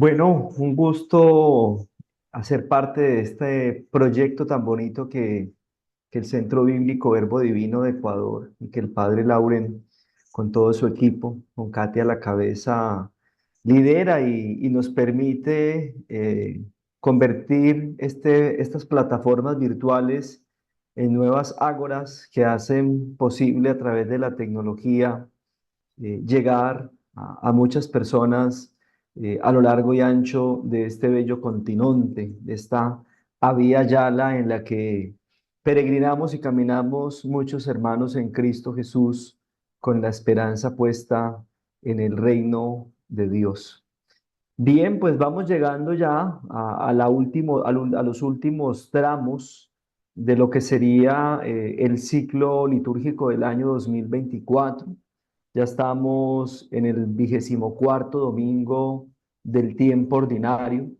Bueno, un gusto hacer parte de este proyecto tan bonito que el Centro Bíblico Verbo Divino de Ecuador y que el Padre Lauren con todo su equipo, con Katia a la cabeza, lidera y nos permite convertir estas plataformas virtuales en nuevas ágoras que hacen posible a través de la tecnología llegar a muchas personas a lo largo y ancho de este bello continente, de esta Vía Yala en la que peregrinamos y caminamos muchos hermanos en Cristo Jesús con la esperanza puesta en el reino de Dios. Bien, pues vamos llegando ya a los últimos tramos de lo que sería el ciclo litúrgico del año 2024. Ya estamos en el 24º domingo del tiempo ordinario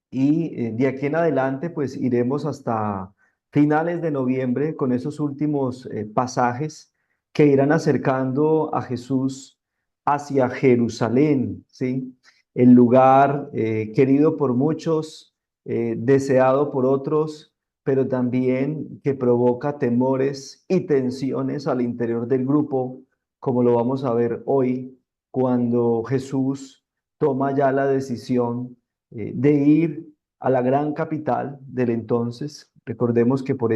y de aquí en adelante pues iremos hasta finales de noviembre con esos últimos pasajes que irán acercando a Jesús hacia Jerusalén, ¿sí? El lugar querido por muchos, deseado por otros, pero también que provoca temores y tensiones al interior del grupo, como lo vamos a ver hoy, cuando Jesús toma ya la decisión de ir a la gran capital del entonces. Recordemos que por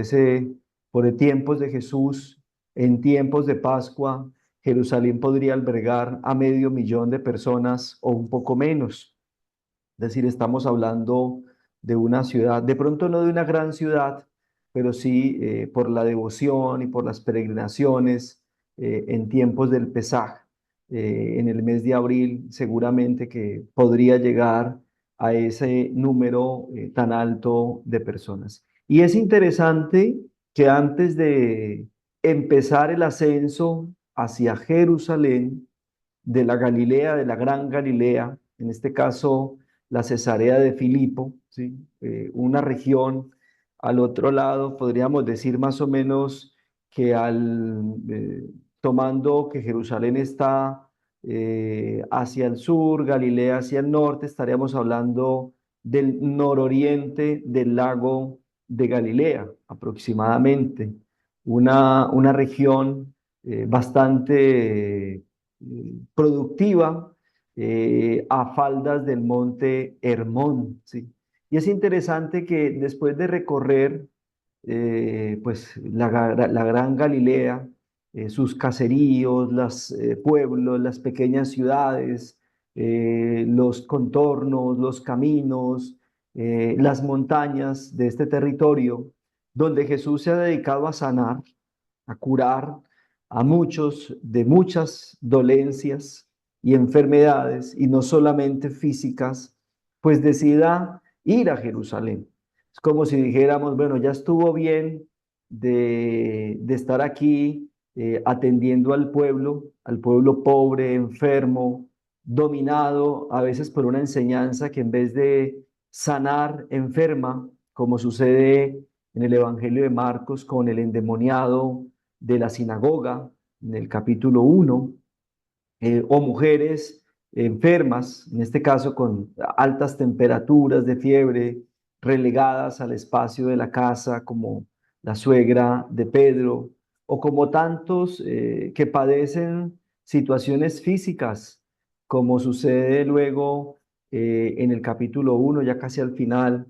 tiempos de Jesús, en tiempos de Pascua, Jerusalén podría albergar a 500.000 de personas o un poco menos. Es decir, estamos hablando de una ciudad, de pronto no de una gran ciudad, pero sí por la devoción y por las peregrinaciones en tiempos del Pesaj, en el mes de abril, seguramente que podría llegar a ese número tan alto de personas. Y es interesante que antes de empezar el ascenso hacia Jerusalén, de la Galilea, de la Gran Galilea, en este caso la Cesarea de Filipo, ¿sí? Una región al otro lado, podríamos decir más o menos que tomando que Jerusalén está hacia el sur, Galilea hacia el norte, estaríamos hablando del nororiente del lago de Galilea, aproximadamente. Una región bastante productiva a faldas del monte Hermón, ¿sí? Y es interesante que después de recorrer pues la gran Galilea, sus caseríos, los pueblos, las pequeñas ciudades, los contornos, los caminos, las montañas de este territorio, donde Jesús se ha dedicado a sanar, a curar a muchos de muchas dolencias y enfermedades, y no solamente físicas, pues decida ir a Jerusalén. Es como si dijéramos, bueno, ya estuvo bien de estar aquí atendiendo al pueblo pobre, enfermo, dominado a veces por una enseñanza que en vez de sanar enferma, como sucede en el Evangelio de Marcos con el endemoniado de la sinagoga, en el capítulo 1, o mujeres enfermas, en este caso con altas temperaturas de fiebre, relegadas al espacio de la casa, como la suegra de Pedro, o como tantos que padecen situaciones físicas, como sucede luego en el capítulo 1, ya casi al final,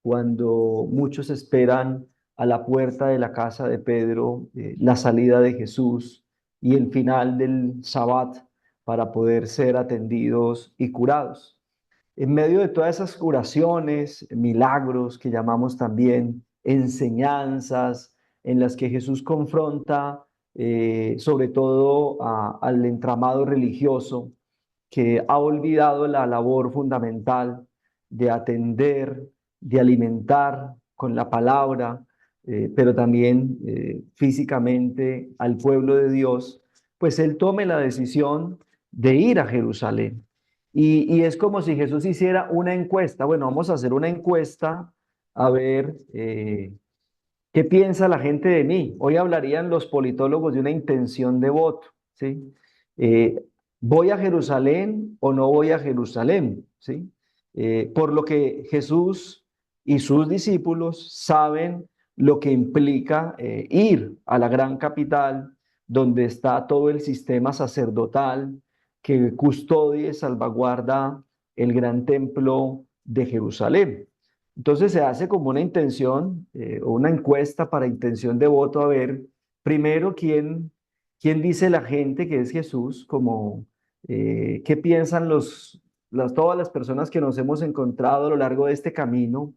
cuando muchos esperan a la puerta de la casa de Pedro la salida de Jesús y el final del Sabbat para poder ser atendidos y curados. En medio de todas esas curaciones, milagros que llamamos también enseñanzas, en las que Jesús confronta sobre todo al entramado religioso que ha olvidado la labor fundamental de atender, de alimentar con la palabra, pero también físicamente al pueblo de Dios, pues él tome la decisión de ir a Jerusalén. Y es como si Jesús hiciera una encuesta. Bueno, vamos a hacer una encuesta a ver qué piensa la gente de mí. Hoy hablarían los politólogos de una intención de voto, ¿sí? Eh, ¿voy a Jerusalén o no voy a Jerusalén? ¿Sí? Por lo que Jesús y sus discípulos saben lo que implica ir a la gran capital donde está todo el sistema sacerdotal que custodia y salvaguarda el gran templo de Jerusalén. Entonces se hace como una intención o una encuesta para intención de voto a ver primero quién dice la gente que es Jesús, como qué piensan todas las personas que nos hemos encontrado a lo largo de este camino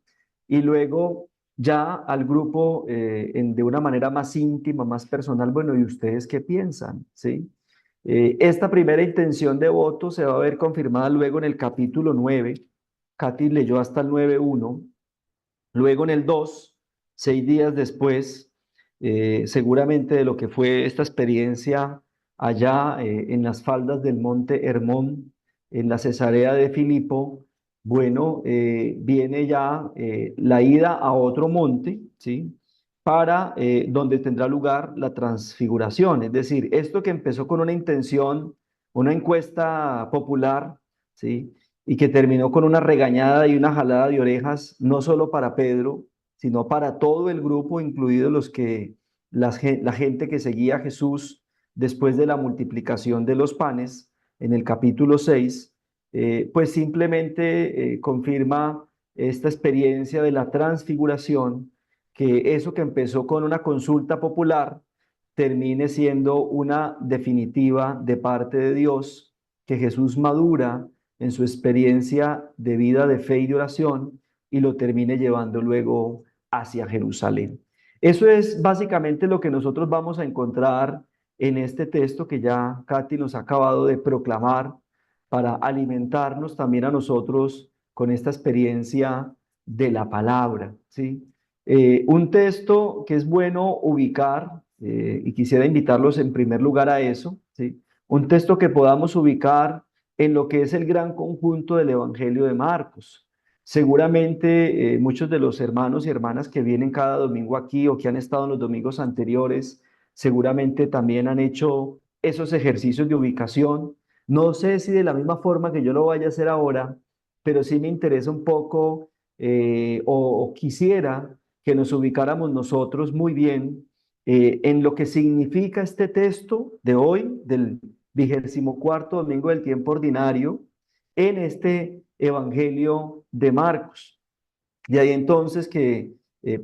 y luego ya al grupo de una manera más íntima, más personal, bueno, ¿y ustedes qué piensan? ¿Sí? Esta primera intención de voto se va a ver confirmada luego en el capítulo 9. Katy leyó hasta el 9:1. Luego en el 2, 6 días después, seguramente de lo que fue esta experiencia allá en las faldas del monte Hermón, en la Cesarea de Filipo, bueno, viene ya la ida a otro monte, ¿sí? Para donde tendrá lugar la transfiguración. Es decir, esto que empezó con una intención, una encuesta popular, ¿sí? Y que terminó con una regañada y una jalada de orejas, no solo para Pedro, sino para todo el grupo, incluidos la gente que seguía a Jesús después de la multiplicación de los panes, en el capítulo 6, pues simplemente confirma esta experiencia de la transfiguración, que eso que empezó con una consulta popular termine siendo una definitiva de parte de Dios, que Jesús madura en su experiencia de vida de fe y de oración y lo termine llevando luego hacia Jerusalén. Eso es básicamente lo que nosotros vamos a encontrar en este texto que ya Katy nos ha acabado de proclamar para alimentarnos también a nosotros con esta experiencia de la palabra, ¿sí? Un texto que es bueno ubicar, y quisiera invitarlos en primer lugar a eso, ¿sí? Un texto que podamos ubicar en lo que es el gran conjunto del Evangelio de Marcos. Seguramente muchos de los hermanos y hermanas que vienen cada domingo aquí o que han estado en los domingos anteriores, seguramente también han hecho esos ejercicios de ubicación. No sé si de la misma forma que yo lo vaya a hacer ahora, pero sí me interesa un poco o quisiera que nos ubicáramos nosotros muy bien en lo que significa este texto de hoy, del 24º domingo del tiempo ordinario, en este Evangelio de Marcos. De ahí entonces que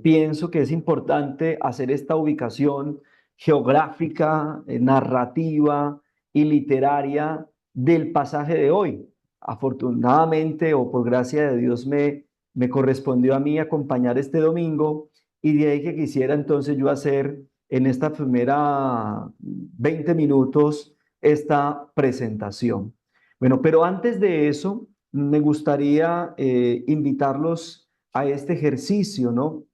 pienso que es importante hacer esta ubicación geográfica, narrativa y literaria del pasaje de hoy. Afortunadamente o por gracia de Dios me correspondió a mí acompañar este domingo y de ahí que quisiera entonces yo hacer en esta primera 20 minutos esta presentación. Bueno, pero antes de eso, me gustaría invitarlos a este ejercicio, ¿no?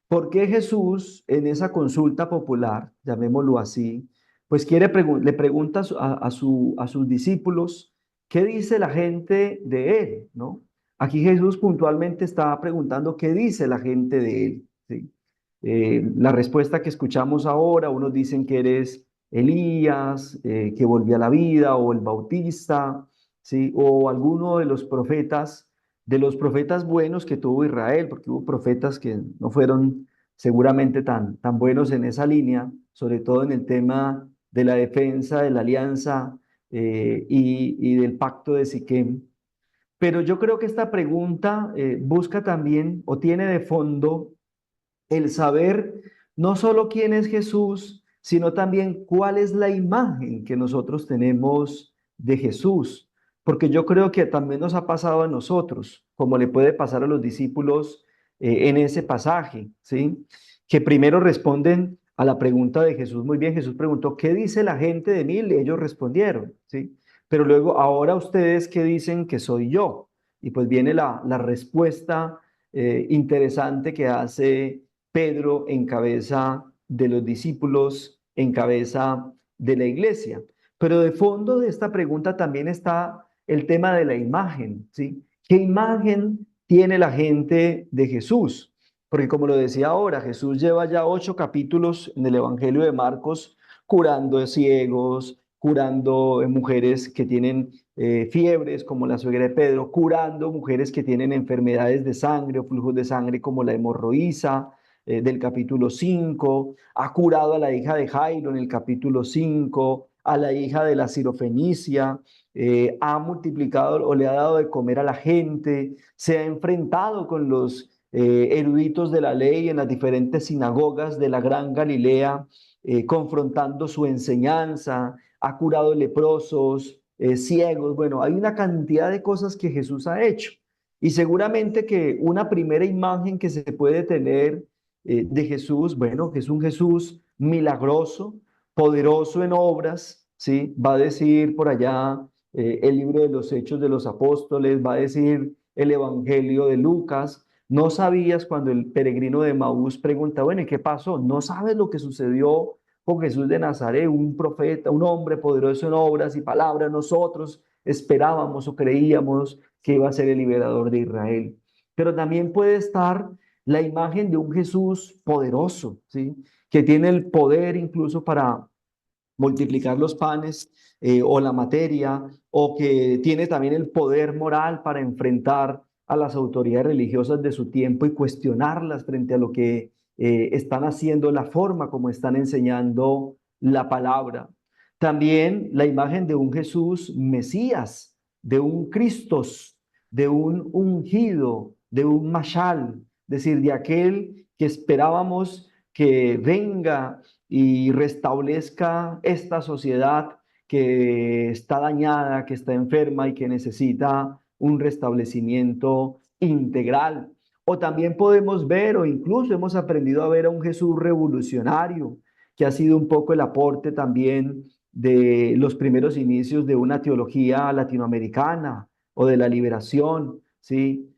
¿Por qué Jesús en esa consulta popular, llamémoslo así, pues le pregunta a sus discípulos, ¿qué dice la gente de él, ¿no? Aquí Jesús puntualmente estaba preguntando, ¿qué dice la gente de él? ¿Sí? La respuesta que escuchamos ahora, unos dicen que eres Elías, que volvió a la vida, o el Bautista, ¿sí? O alguno de los profetas buenos que tuvo Israel, porque hubo profetas que no fueron seguramente tan buenos en esa línea, sobre todo en el tema de la defensa de la alianza y del pacto de Siquem. Pero yo creo que esta pregunta busca también o tiene de fondo el saber no solo quién es Jesús, sino también cuál es la imagen que nosotros tenemos de Jesús. Porque yo creo que también nos ha pasado a nosotros, como le puede pasar a los discípulos en ese pasaje, ¿sí? Que primero responden a la pregunta de Jesús. Muy bien, Jesús preguntó, ¿qué dice la gente de mí? Y ellos respondieron, ¿sí? Pero luego, ahora ustedes, ¿qué dicen que soy yo? Y pues viene la respuesta interesante que hace Pedro en cabeza de los discípulos, en cabeza de la iglesia. Pero de fondo de esta pregunta también está el tema de la imagen, ¿sí? ¿Qué imagen tiene la gente de Jesús? Porque como lo decía ahora, Jesús lleva ya 8 capítulos en el Evangelio de Marcos curando ciegos, curando mujeres que tienen fiebres, como la suegra de Pedro, curando mujeres que tienen enfermedades de sangre o flujos de sangre, como la hemorroísa del capítulo 5, ha curado a la hija de Jairo en el capítulo 5, a la hija de la Sirofenicia, ha multiplicado o le ha dado de comer a la gente, se ha enfrentado con los eruditos de la ley en las diferentes sinagogas de la Gran Galilea, confrontando su enseñanza, ha curado leprosos, ciegos. Bueno, hay una cantidad de cosas que Jesús ha hecho. Y seguramente que una primera imagen que se puede tener de Jesús, bueno, que es un Jesús milagroso, poderoso en obras, ¿sí? Va a decir por allá el libro de los Hechos de los Apóstoles, va a decir el Evangelio de Lucas. No sabías cuando el peregrino de Maús pregunta, bueno, ¿y qué pasó? ¿No sabes lo que sucedió con Jesús de Nazaret, un profeta, un hombre poderoso en obras y palabras? Nosotros esperábamos o creíamos que iba a ser el liberador de Israel. Pero también puede estar la imagen de un Jesús poderoso, ¿sí? Que tiene el poder incluso para multiplicar los panes o la materia, o que tiene también el poder moral para enfrentar a las autoridades religiosas de su tiempo y cuestionarlas frente a lo que están haciendo, la forma como están enseñando la palabra. También la imagen de un Jesús Mesías, de un Cristos, de un ungido, de un Mashal, es decir, de aquel que esperábamos que venga y restablezca esta sociedad que está dañada, que está enferma y que necesita un restablecimiento integral. O también podemos ver, o incluso hemos aprendido a ver a un Jesús revolucionario, que ha sido un poco el aporte también de los primeros inicios de una teología latinoamericana o de la liberación, ¿sí?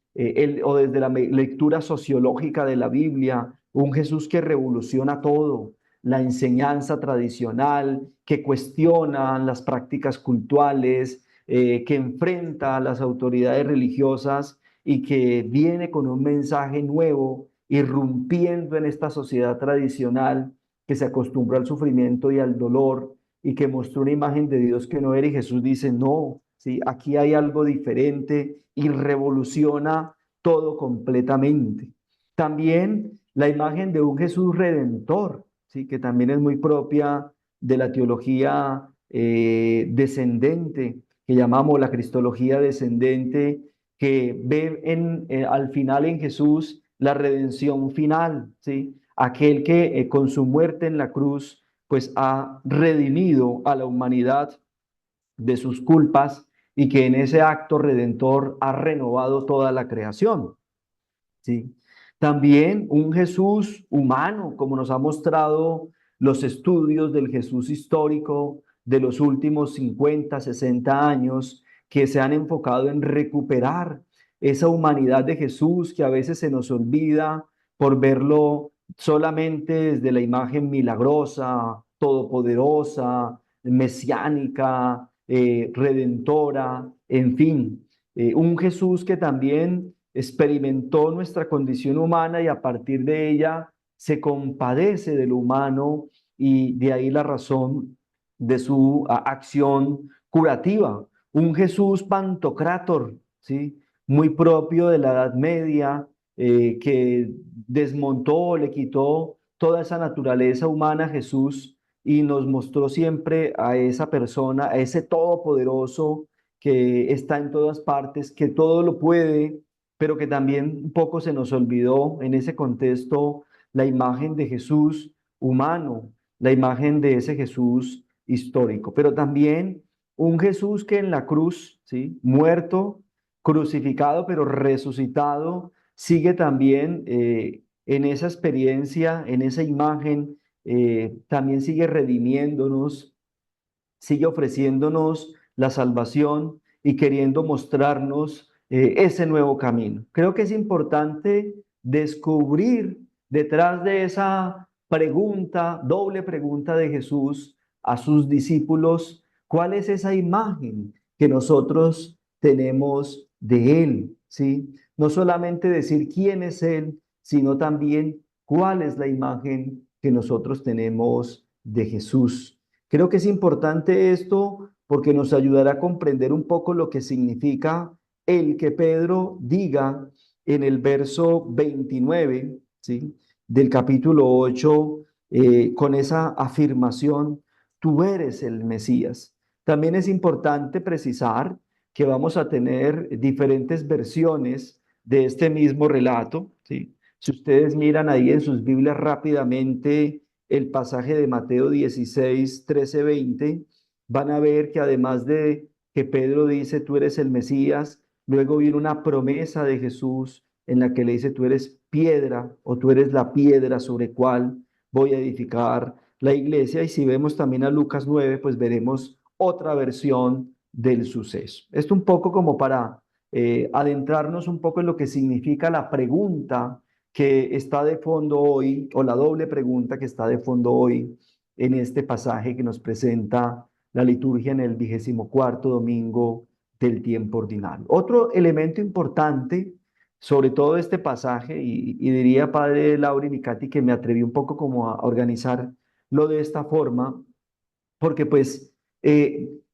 O desde la lectura sociológica de la Biblia, un Jesús que revoluciona todo, la enseñanza tradicional, que cuestiona las prácticas culturales, que enfrenta a las autoridades religiosas y que viene con un mensaje nuevo, irrumpiendo en esta sociedad tradicional que se acostumbró al sufrimiento y al dolor y que mostró una imagen de Dios que no era. Y Jesús dice, no, ¿sí? Aquí hay algo diferente y revoluciona todo completamente. También la imagen de un Jesús redentor, ¿sí? Que también es muy propia de la teología descendente, que llamamos la cristología descendente, que ve al final en Jesús la redención final, ¿sí? Aquel que con su muerte en la cruz, pues ha redimido a la humanidad de sus culpas y que en ese acto redentor ha renovado toda la creación. ¿Sí? También un Jesús humano, como nos ha mostrado los estudios del Jesús histórico de los últimos 50, 60 años, que se han enfocado en recuperar esa humanidad de Jesús que a veces se nos olvida por verlo solamente desde la imagen milagrosa, todopoderosa, mesiánica, redentora, en fin, un Jesús que también experimentó nuestra condición humana y a partir de ella se compadece de lo humano y de ahí la razón de su acción curativa. Un Jesús pantocrátor, ¿sí? Muy propio de la Edad Media, que desmontó, le quitó toda esa naturaleza humana a Jesús y nos mostró siempre a esa persona, a ese todopoderoso que está en todas partes, que todo lo puede, pero que también un poco se nos olvidó en ese contexto la imagen de Jesús humano, la imagen de ese Jesús histórico, pero también un Jesús que en la cruz, ¿sí? Muerto, crucificado, pero resucitado, sigue también en esa experiencia, en esa imagen, también sigue redimiéndonos, sigue ofreciéndonos la salvación y queriendo mostrarnos ese nuevo camino. Creo que es importante descubrir detrás de esa pregunta, doble pregunta de Jesús a sus discípulos, cuál es esa imagen que nosotros tenemos de Él, ¿sí? No solamente decir quién es Él, sino también cuál es la imagen que nosotros tenemos de Jesús. Creo que es importante esto porque nos ayudará a comprender un poco lo que significa el que Pedro diga en el verso 29, ¿sí? Del capítulo 8, con esa afirmación, tú eres el Mesías. También es importante precisar que vamos a tener diferentes versiones de este mismo relato, ¿sí? Si ustedes miran ahí en sus Biblias rápidamente el pasaje de Mateo 16, 13, 20, van a ver que además de que Pedro dice, tú eres el Mesías, luego viene una promesa de Jesús en la que le dice, tú eres piedra o tú eres la piedra sobre cual voy a edificar la iglesia. Y si vemos también a Lucas 9, pues veremos otra versión del suceso. Esto un poco como para adentrarnos un poco en lo que significa la pregunta que está de fondo hoy, o la doble pregunta que está de fondo hoy en este pasaje que nos presenta la liturgia en el 24º domingo del tiempo ordinario. Otro elemento importante, sobre todo este pasaje, y diría, padre Laura y Nicati, que me atreví un poco como a organizar lo de esta forma, porque pues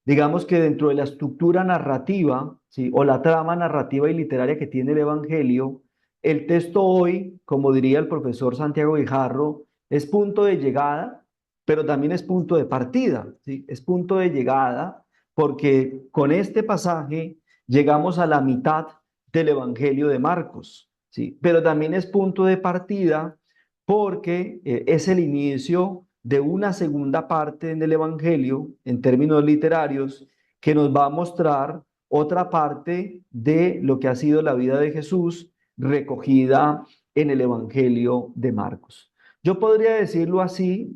digamos que dentro de la estructura narrativa, ¿sí? O la trama narrativa y literaria que tiene el Evangelio, el texto hoy, como diría el profesor Santiago Guijarro, es punto de llegada, pero también es punto de partida, ¿sí? Es punto de llegada porque con este pasaje llegamos a la mitad del Evangelio de Marcos, ¿sí? Pero también es punto de partida porque es el inicio de una segunda parte en el Evangelio, en términos literarios, que nos va a mostrar otra parte de lo que ha sido la vida de Jesús recogida en el Evangelio de Marcos. Yo podría decirlo así,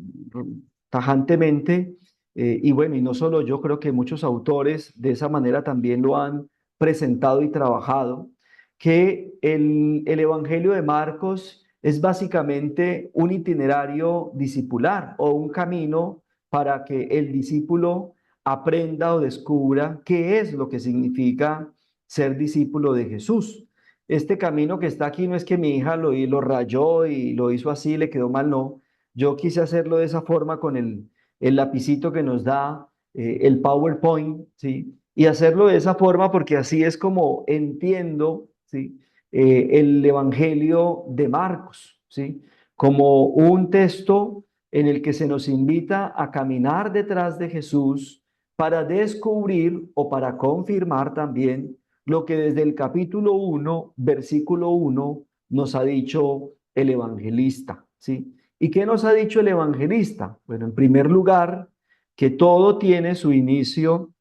tajantemente, y bueno, y no solo yo, creo que muchos autores de esa manera también lo han presentado y trabajado, que el Evangelio de Marcos es básicamente un itinerario discipular o un camino para que el discípulo aprenda o descubra qué es lo que significa ser discípulo de Jesús. Este camino que está aquí no es que mi hija lo rayó y lo hizo así, le quedó mal, no. Yo quise hacerlo de esa forma con el lapicito que nos da el PowerPoint, ¿sí? Y hacerlo de esa forma porque así es como entiendo, ¿sí? El Evangelio de Marcos, ¿sí? Como un texto en el que se nos invita a caminar detrás de Jesús para descubrir o para confirmar también lo que desde el capítulo 1, versículo 1, nos ha dicho el evangelista, ¿sí? ¿Y qué nos ha dicho el evangelista? Bueno, en primer lugar, que todo tiene su inicio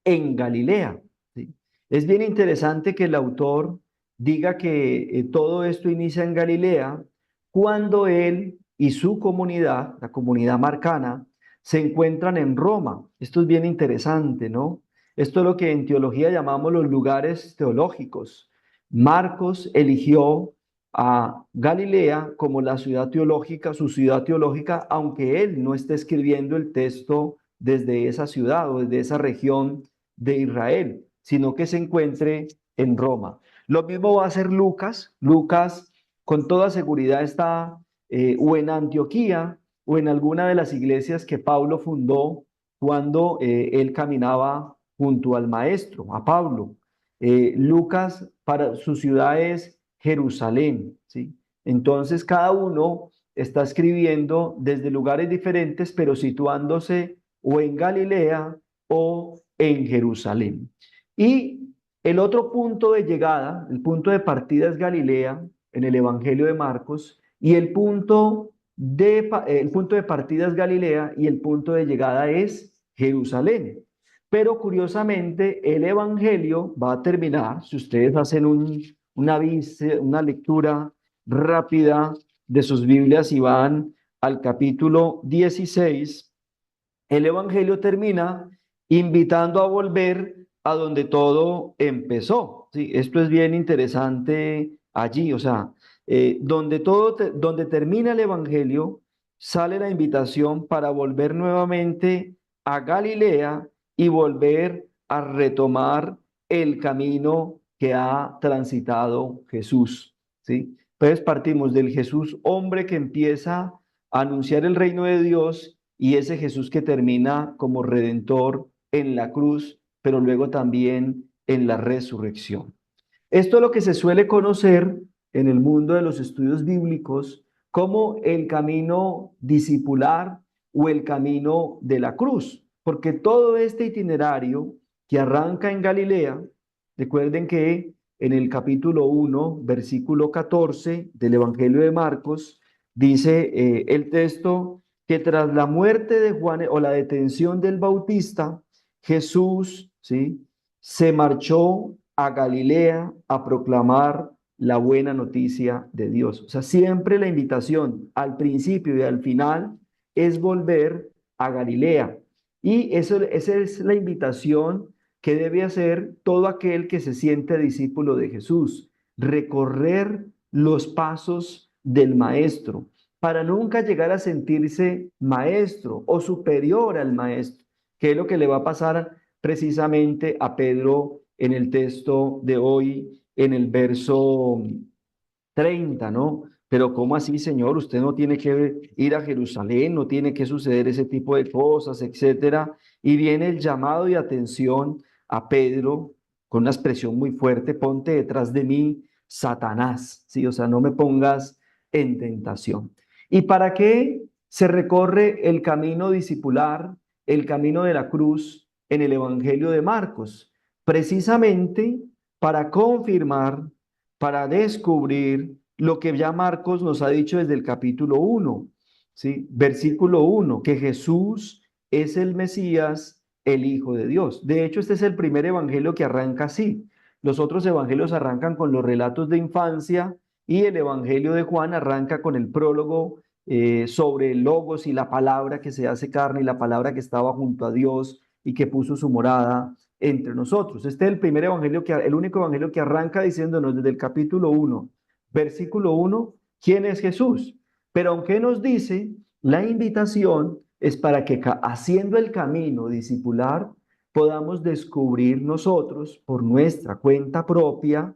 en Galilea, ¿sí? Es bien interesante que el autor diga que todo esto inicia en Galilea cuando él y su comunidad, la comunidad marcana, se encuentran en Roma. Esto es bien interesante, ¿no? Esto es lo que en teología llamamos los lugares teológicos. Marcos eligió a Galilea como la ciudad teológica, su ciudad teológica, aunque él no esté escribiendo el texto desde esa ciudad o desde esa región de Israel, sino que se encuentre en Roma. Lo mismo va a hacer Lucas. Lucas con toda seguridad está o en Antioquía o en alguna de las iglesias que Pablo fundó cuando él caminaba junto al maestro, a Pablo. Lucas, para su ciudad es Jerusalén, ¿sí? Entonces cada uno está escribiendo desde lugares diferentes, pero situándose o en Galilea o en Jerusalén. Y el otro punto de llegada, el punto de partida es Galilea en el Evangelio de Marcos y el punto de partida es Galilea y el punto de llegada es Jerusalén. Pero curiosamente el Evangelio va a terminar, si ustedes hacen una lectura rápida de sus Biblias y van al capítulo 16, el Evangelio termina invitando a volver a donde todo empezó. ¿Sí? Esto es bien interesante allí, o sea, donde termina el Evangelio, sale la invitación para volver nuevamente a Galilea y volver a retomar el camino que ha transitado Jesús. ¿Sí? Entonces partimos del Jesús hombre que empieza a anunciar el reino de Dios y ese Jesús que termina como redentor en la cruz, pero luego también en la resurrección. Esto es lo que se suele conocer en el mundo de los estudios bíblicos como el camino discipular o el camino de la cruz, porque todo este itinerario que arranca en Galilea, recuerden que en el capítulo 1, versículo 14 del Evangelio de Marcos, dice el texto que tras la muerte de Juan o la detención del Bautista, Jesús, ¿sí?, se marchó a Galilea a proclamar la buena noticia de Dios. O sea, siempre la invitación al principio y al final es volver a Galilea. Y esa es la invitación que debe hacer todo aquel que se siente discípulo de Jesús, recorrer los pasos del Maestro, para nunca llegar a sentirse maestro o superior al Maestro, que es lo que le va a pasar precisamente a Pedro en el texto de hoy, en el verso 30, ¿no? Pero ¿cómo así, Señor? Usted no tiene que ir a Jerusalén, no tiene que suceder ese tipo de cosas, etcétera. Y viene el llamado y atención a Pedro con una expresión muy fuerte: ponte detrás de mí, Satanás, ¿sí? O sea, no me pongas en tentación. ¿Y para qué se recorre el camino discipular, el camino de la cruz en el Evangelio de Marcos? Precisamente para confirmar, para descubrir lo que ya Marcos nos ha dicho desde el capítulo 1, ¿sí? Versículo 1, que Jesús es el Mesías, el Hijo de Dios. De hecho, este es el primer evangelio que arranca así. Los otros evangelios arrancan con los relatos de infancia y el evangelio de Juan arranca con el prólogo sobre el Logos y la palabra que se hace carne y la palabra que estaba junto a Dios y que puso su morada entre nosotros. Este es el primer evangelio el único evangelio que arranca diciéndonos desde el capítulo 1, versículo 1, quién es Jesús. Pero aunque nos dice, la invitación es para que haciendo el camino discipular podamos descubrir nosotros por nuestra cuenta propia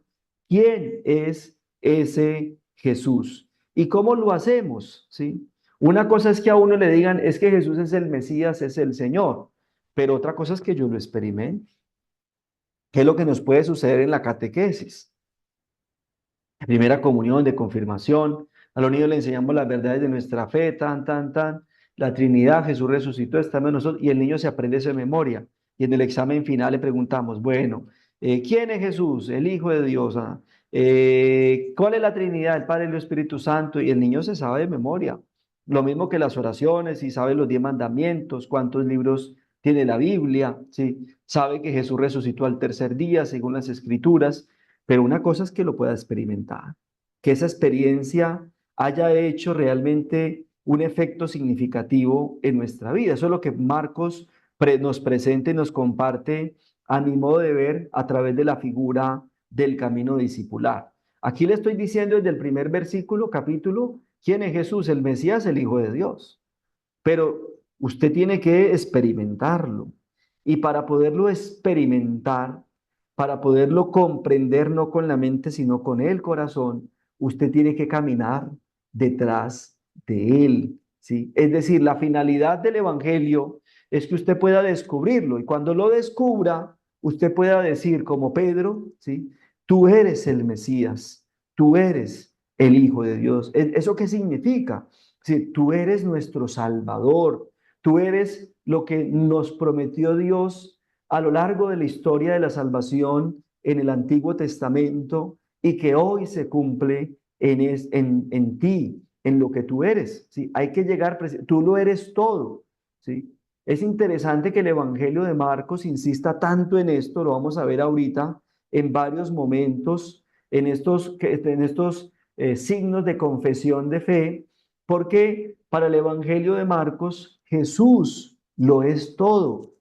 quién es ese Jesús y cómo lo hacemos, ¿sí? Una cosa es que a uno le digan, es que Jesús es el Mesías, es el Señor, pero otra cosa es que yo lo experimente. ¿Qué es lo que nos puede suceder en la catequesis? La primera comunión, de confirmación. A los niños le enseñamos las verdades de nuestra fe, tan. La Trinidad, Jesús resucitó, está en nosotros, y el niño se aprende eso de memoria. Y en el examen final le preguntamos, bueno, ¿quién es Jesús? El Hijo de Dios. ¿Cuál es la Trinidad? El Padre y el Espíritu Santo. Y el niño se sabe de memoria. Lo mismo que las oraciones, y sabe los 10 mandamientos, cuántos libros tiene la Biblia, ¿sí? Sabe que Jesús resucitó al tercer día, según las Escrituras. Pero una cosa es que lo pueda experimentar, que esa experiencia haya hecho realmente un efecto significativo en nuestra vida. Eso es lo que Marcos nos presenta y nos comparte a mi modo de ver a través de la figura del camino discipular. Aquí le estoy diciendo desde el primer versículo, capítulo, quién es Jesús, el Mesías, el Hijo de Dios. Pero usted tiene que experimentarlo. Y para poderlo experimentar, para poderlo comprender no con la mente, sino con el corazón, usted tiene que caminar detrás de él, ¿sí? Es decir, la finalidad del evangelio es que usted pueda descubrirlo y cuando lo descubra, usted pueda decir como Pedro, ¿sí? Tú eres el Mesías, tú eres el Hijo de Dios. ¿Eso qué significa? Sí, tú eres nuestro Salvador, tú eres lo que nos prometió Dios a lo largo de la historia de la salvación en el Antiguo Testamento y que hoy se cumple en ti, en lo que tú eres. ¿Sí? Hay que llegar, tú lo eres todo. ¿Sí? Es interesante que el Evangelio de Marcos insista tanto en esto, lo vamos a ver ahorita en varios momentos, en estos signos de confesión de fe, porque para el Evangelio de Marcos Jesús lo es todo.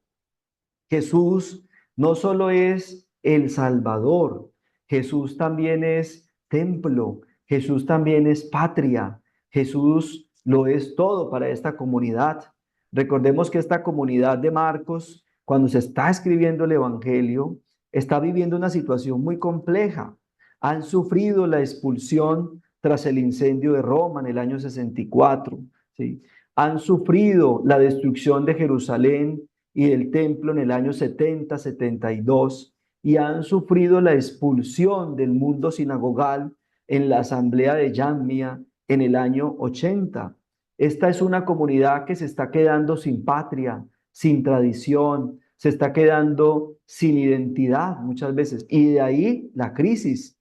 Jesús no solo es el Salvador, Jesús también es templo, Jesús también es patria, Jesús lo es todo para esta comunidad. Recordemos que esta comunidad de Marcos, cuando se está escribiendo el Evangelio, está viviendo una situación muy compleja. Han sufrido la expulsión tras el incendio de Roma en el año 64, ¿sí? han sufrido la destrucción de Jerusalén y del templo en el año 70-72 y han sufrido la expulsión del mundo sinagogal en la asamblea de Yamnia en el año 80. Esta es una comunidad que se está quedando sin patria, sin tradición, se está quedando sin identidad muchas veces, y de ahí la crisis.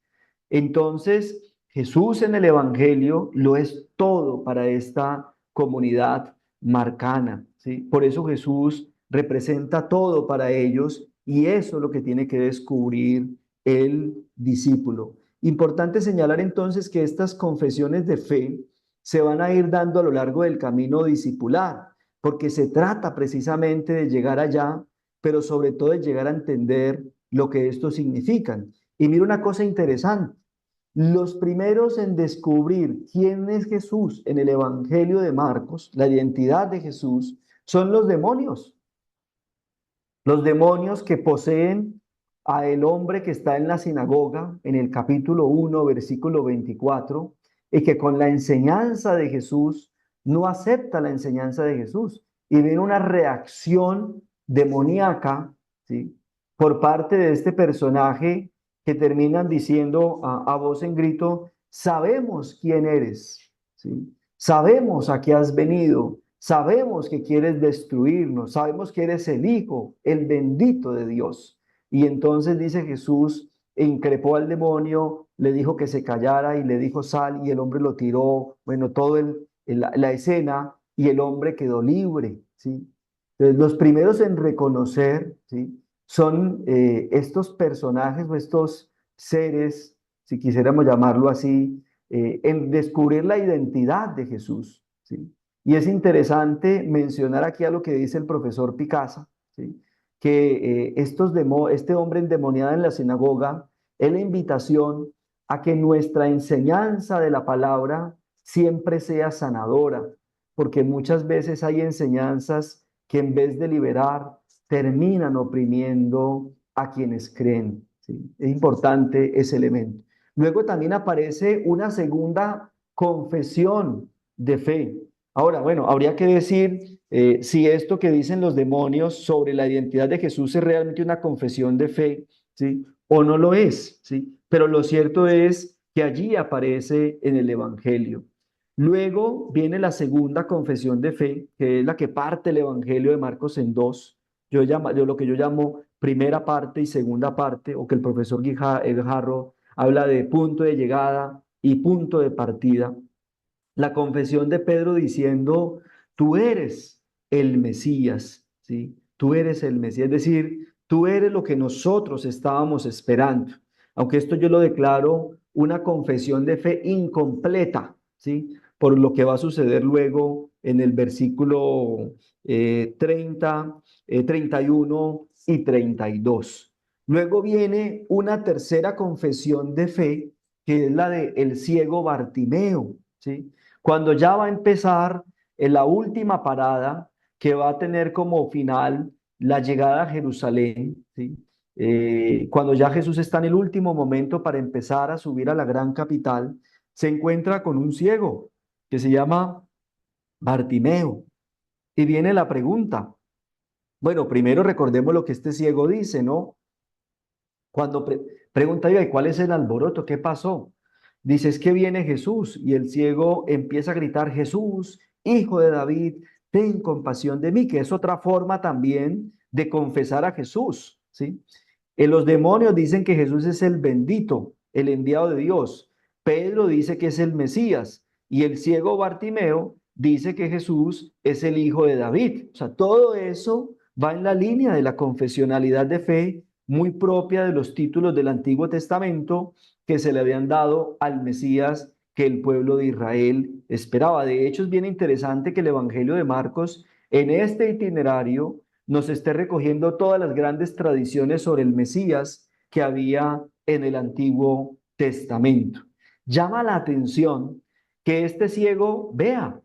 Entonces, Jesús en el Evangelio lo es todo para esta comunidad marcana, ¿sí? Por eso Jesús representa todo para ellos y eso es lo que tiene que descubrir el discípulo. Importante señalar entonces que estas confesiones de fe se van a ir dando a lo largo del camino discipular, porque se trata precisamente de llegar allá, pero sobre todo de llegar a entender lo que esto significan. Y mira una cosa interesante, los primeros en descubrir quién es Jesús en el Evangelio de Marcos, la identidad de Jesús, son los demonios. Los demonios que poseen a el hombre que está en la sinagoga, en el capítulo 1, versículo 24, y que con la enseñanza de Jesús no acepta la enseñanza de Jesús. Y viene una reacción demoníaca, ¿sí? Por parte de este personaje que terminan diciendo a voz en grito, sabemos quién eres, ¿sí? Sabemos a qué has venido, sabemos que quieres destruirnos, sabemos que eres el Hijo, el bendito de Dios. Y entonces dice Jesús, increpó al demonio, le dijo que se callara y le dijo sal y el hombre lo tiró, bueno, todo la escena y el hombre quedó libre, ¿sí? Entonces, los primeros en reconocer, ¿sí? Son estos personajes o estos seres, si quisiéramos llamarlo así, en descubrir la identidad de Jesús, ¿sí? Y es interesante mencionar aquí a lo que dice el profesor Picasa, ¿sí? Que este hombre endemoniado en la sinagoga es la invitación a que nuestra enseñanza de la palabra siempre sea sanadora, porque muchas veces hay enseñanzas que en vez de liberar, terminan oprimiendo a quienes creen, ¿sí? Es importante ese elemento. Luego también aparece una segunda confesión de fe. Ahora, bueno, habría que decir si esto que dicen los demonios sobre la identidad de Jesús es realmente una confesión de fe, ¿sí? O no lo es, ¿sí? Pero lo cierto es que allí aparece en el Evangelio. Luego viene la segunda confesión de fe, que es la que parte el Evangelio de Marcos en dos. Yo lo que yo llamo primera parte y segunda parte, o que el profesor Guijarro habla de punto de llegada y punto de partida. La confesión de Pedro diciendo, tú eres el Mesías, ¿sí? Tú eres el Mesías, es decir, tú eres lo que nosotros estábamos esperando. Aunque esto yo lo declaro una confesión de fe incompleta, ¿sí? Por lo que va a suceder luego en el versículo 30, 31 y 32. Luego viene una tercera confesión de fe, que es la de el ciego Bartimeo, ¿sí? Cuando ya va a empezar en la última parada que va a tener como final la llegada a Jerusalén, ¿sí? Cuando ya Jesús está en el último momento para empezar a subir a la gran capital, se encuentra con un ciego que se llama Bartimeo. Y viene la pregunta. Bueno, primero recordemos lo que este ciego dice, ¿no? Cuando pregunta, ¿y cuál es el alboroto? ¿Qué pasó? Dice, es que viene Jesús y el ciego empieza a gritar, Jesús, hijo de David, ten compasión de mí, que es otra forma también de confesar a Jesús, ¿sí? Los demonios dicen que Jesús es el bendito, el enviado de Dios. Pedro dice que es el Mesías y el ciego Bartimeo dice que Jesús es el hijo de David. O sea, todo eso va en la línea de la confesionalidad de fe muy propia de los títulos del Antiguo Testamento que se le habían dado al Mesías que el pueblo de Israel esperaba. De hecho, es bien interesante que el Evangelio de Marcos en este itinerario nos esté recogiendo todas las grandes tradiciones sobre el Mesías que había en el Antiguo Testamento. Llama la atención que este ciego vea,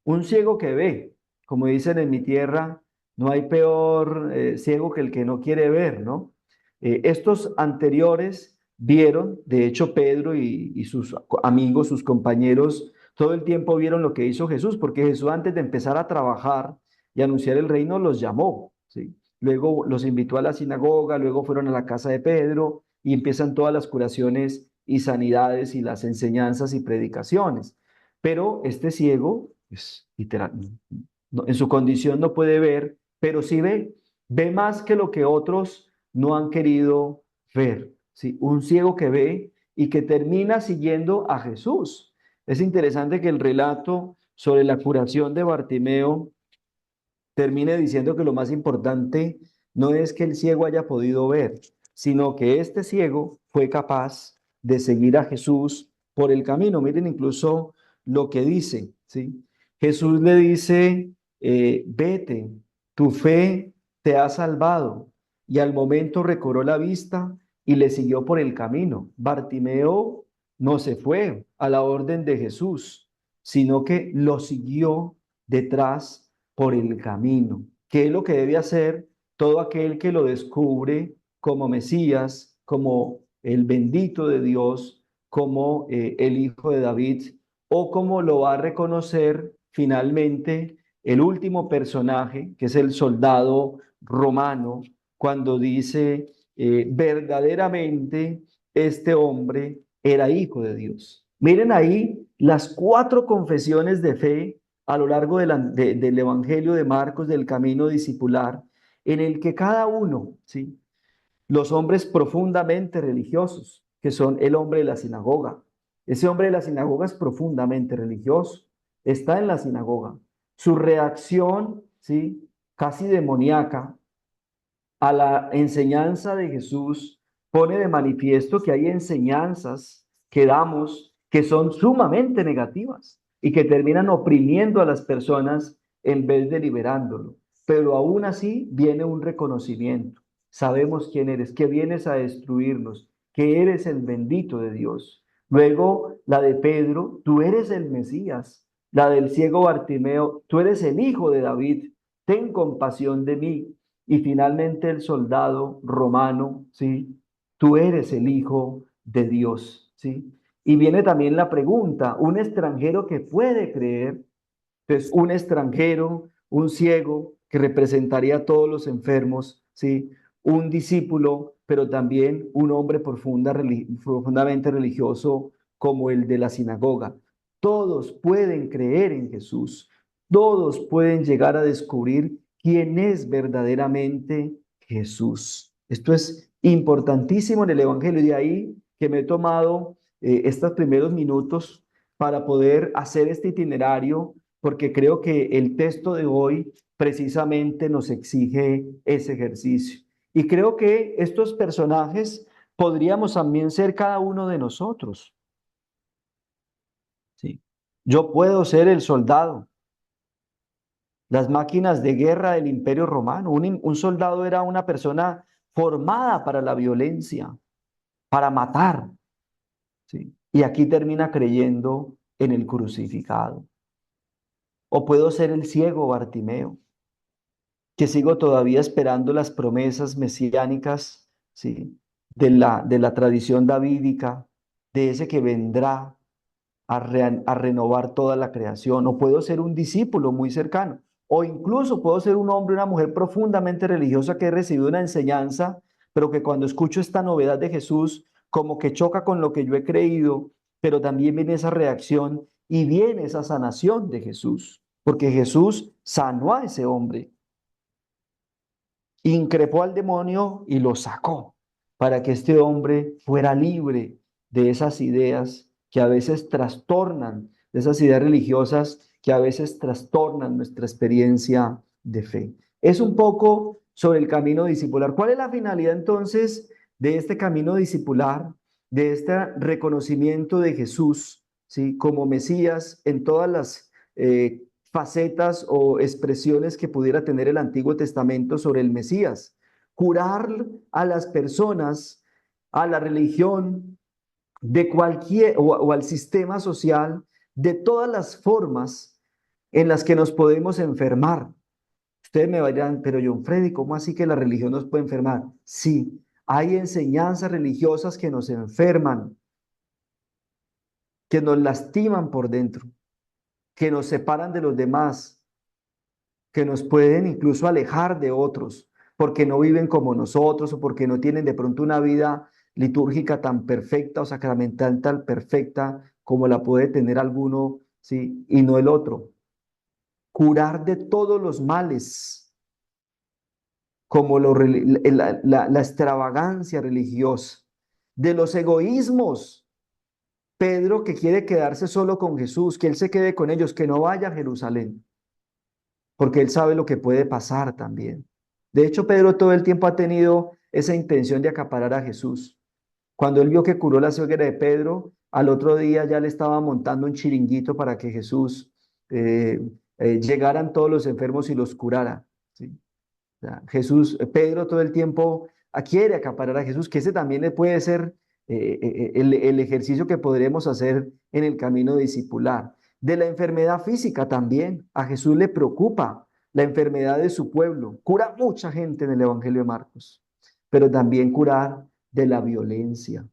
un ciego que ve, como dicen en mi tierra, no hay peor ciego que el que no quiere ver, ¿no? Estos anteriores vieron, de hecho Pedro y sus amigos, sus compañeros, todo el tiempo vieron lo que hizo Jesús, porque Jesús antes de empezar a trabajar y anunciar el reino los llamó, ¿sí? Luego los invitó a la sinagoga, luego fueron a la casa de Pedro y empiezan todas las curaciones y sanidades y las enseñanzas y predicaciones. Pero este ciego, pues, literal, en su condición no puede ver, pero sí ve más que lo que otros no han querido ver, ¿sí? Un ciego que ve y que termina siguiendo a Jesús. Es interesante que el relato sobre la curación de Bartimeo termine diciendo que lo más importante no es que el ciego haya podido ver, sino que este ciego fue capaz de seguir a Jesús por el camino. Miren incluso lo que dice, ¿sí? Jesús le dice, vete, tu fe te ha salvado. Y al momento recobró la vista y le siguió por el camino. Bartimeo no se fue a la orden de Jesús, sino que lo siguió detrás por el camino. ¿Qué es lo que debe hacer todo aquel que lo descubre como Mesías, como el bendito de Dios, como el Hijo de David, o como lo va a reconocer finalmente el último personaje, que es el soldado romano, cuando dice, verdaderamente este hombre era hijo de Dios? Miren ahí las cuatro confesiones de fe a lo largo del Evangelio de Marcos, del camino discipular, en el que cada uno, ¿sí? Los hombres profundamente religiosos, que son el hombre de la sinagoga. Ese hombre de la sinagoga es profundamente religioso, está en la sinagoga. Su reacción, ¿sí? Casi demoníaca a la enseñanza de Jesús pone de manifiesto que hay enseñanzas que damos que son sumamente negativas y que terminan oprimiendo a las personas en vez de liberándolo. Pero aún así viene un reconocimiento. Sabemos quién eres, que vienes a destruirnos, que eres el bendito de Dios. Luego la de Pedro, tú eres el Mesías. La del ciego Bartimeo, tú eres el hijo de David, ten compasión de mí. Y finalmente el soldado romano, ¿sí? Tú eres el Hijo de Dios, ¿sí? Y viene también la pregunta, un extranjero que puede creer, entonces un extranjero, un ciego que representaría a todos los enfermos, ¿sí? Un discípulo, pero también un hombre profundamente religioso como el de la sinagoga. Todos pueden creer en Jesús, todos pueden llegar a descubrir quién es verdaderamente Jesús. Esto es importantísimo en el Evangelio, y de ahí que me he tomado estos primeros minutos para poder hacer este itinerario, porque creo que el texto de hoy precisamente nos exige ese ejercicio. Y creo que estos personajes podríamos también ser cada uno de nosotros. ¿Sí? Yo puedo ser el soldado, las máquinas de guerra del Imperio Romano. Un soldado era una persona formada para la violencia, para matar. ¿Sí? Y aquí termina creyendo en el crucificado. O puedo ser el ciego Bartimeo, que sigo todavía esperando las promesas mesiánicas, ¿sí? De la tradición davídica, de ese que vendrá a renovar toda la creación. O puedo ser un discípulo muy cercano, o incluso puedo ser un hombre, una mujer profundamente religiosa que he recibido una enseñanza, pero que cuando escucho esta novedad de Jesús, como que choca con lo que yo he creído, pero también viene esa reacción y viene esa sanación de Jesús, porque Jesús sanó a ese hombre, increpó al demonio y lo sacó para que este hombre fuera libre de esas ideas que a veces trastornan, de esas ideas religiosas que a veces trastornan nuestra experiencia de fe. Es un poco sobre el camino discipular. ¿Cuál es la finalidad entonces de este camino discipular, de este reconocimiento de Jesús, ¿sí? Como Mesías en todas las facetas o expresiones que pudiera tener el Antiguo Testamento sobre el Mesías? Curar a las personas, a la religión, de cualquier o al sistema social, de todas las formas en las que nos podemos enfermar. Ustedes me dirán, pero John Freddy, ¿cómo así que la religión nos puede enfermar? Sí, hay enseñanzas religiosas que nos enferman, que nos lastiman por dentro. que nos separan de los demás, que nos pueden incluso alejar de otros, porque no viven como nosotros o porque no tienen de pronto una vida litúrgica tan perfecta o sacramental tan perfecta como la puede tener alguno, ¿sí? Y no el otro. Curar de todos los males, como la extravagancia religiosa, de los egoísmos. Pedro que quiere quedarse solo con Jesús, que él se quede con ellos, que no vaya a Jerusalén, porque él sabe lo que puede pasar también. De hecho, Pedro todo el tiempo ha tenido esa intención de acaparar a Jesús. Cuando él vio que curó la suegra de Pedro, al otro día ya le estaba montando un chiringuito para que Jesús llegaran todos los enfermos y los curara. ¿Sí? O sea, Jesús, Pedro todo el tiempo quiere acaparar a Jesús, que ese también le puede ser el ejercicio que podremos hacer en el camino discipular. De la enfermedad física también, a Jesús le preocupa la enfermedad de su pueblo. Cura mucha gente en el Evangelio de Marcos, pero también curar de la violencia,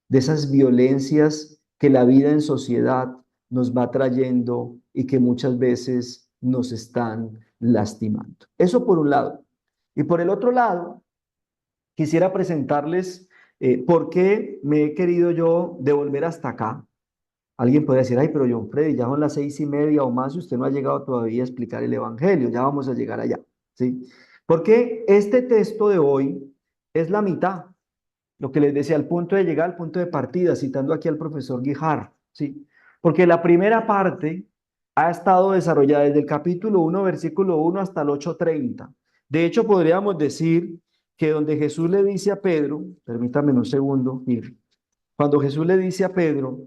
de esas violencias que la vida en sociedad nos va trayendo y que muchas veces nos están lastimando. Eso por un lado. Y por el otro lado, quisiera presentarles por qué me he querido yo devolver hasta acá. Alguien puede decir, ay, pero John Freddy, ya son las 6:30 o más y usted no ha llegado todavía a explicar el Evangelio, ya vamos a llegar allá, ¿sí? Porque este texto de hoy es la mitad, lo que les decía, al punto de llegar al punto de partida, citando aquí al profesor Guijar, ¿sí? Porque la primera parte ha estado desarrollada desde el capítulo 1, versículo 1 hasta el 8:30. De hecho, podríamos decir que donde Jesús le dice a Pedro, permítame un segundo, mire, cuando Jesús le dice a Pedro,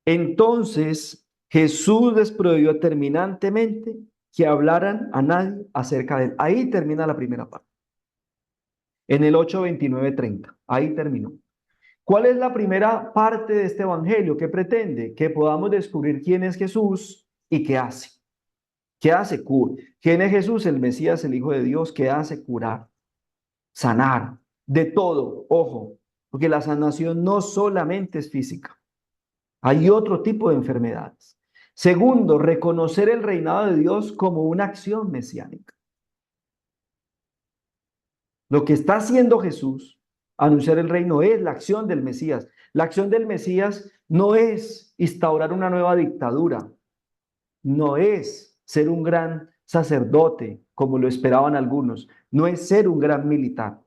entonces Jesús les prohibió terminantemente que hablaran a nadie acerca de él. Ahí termina la primera parte. En el 8:29-30. Ahí terminó. ¿Cuál es la primera parte de este evangelio? ¿Qué pretende? Que podamos descubrir quién es Jesús y qué hace. ¿Qué hace? ¿Quién es Jesús? El Mesías, el Hijo de Dios. ¿Qué hace? Curar, sanar, de todo. Ojo, porque la sanación no solamente es física. Hay otro tipo de enfermedades. Segundo, reconocer el reinado de Dios como una acción mesiánica. Lo que está haciendo Jesús, anunciar el reino, es la acción del Mesías. La acción del Mesías no es instaurar una nueva dictadura, no es ser un gran sacerdote, como lo esperaban algunos, no es ser un gran militar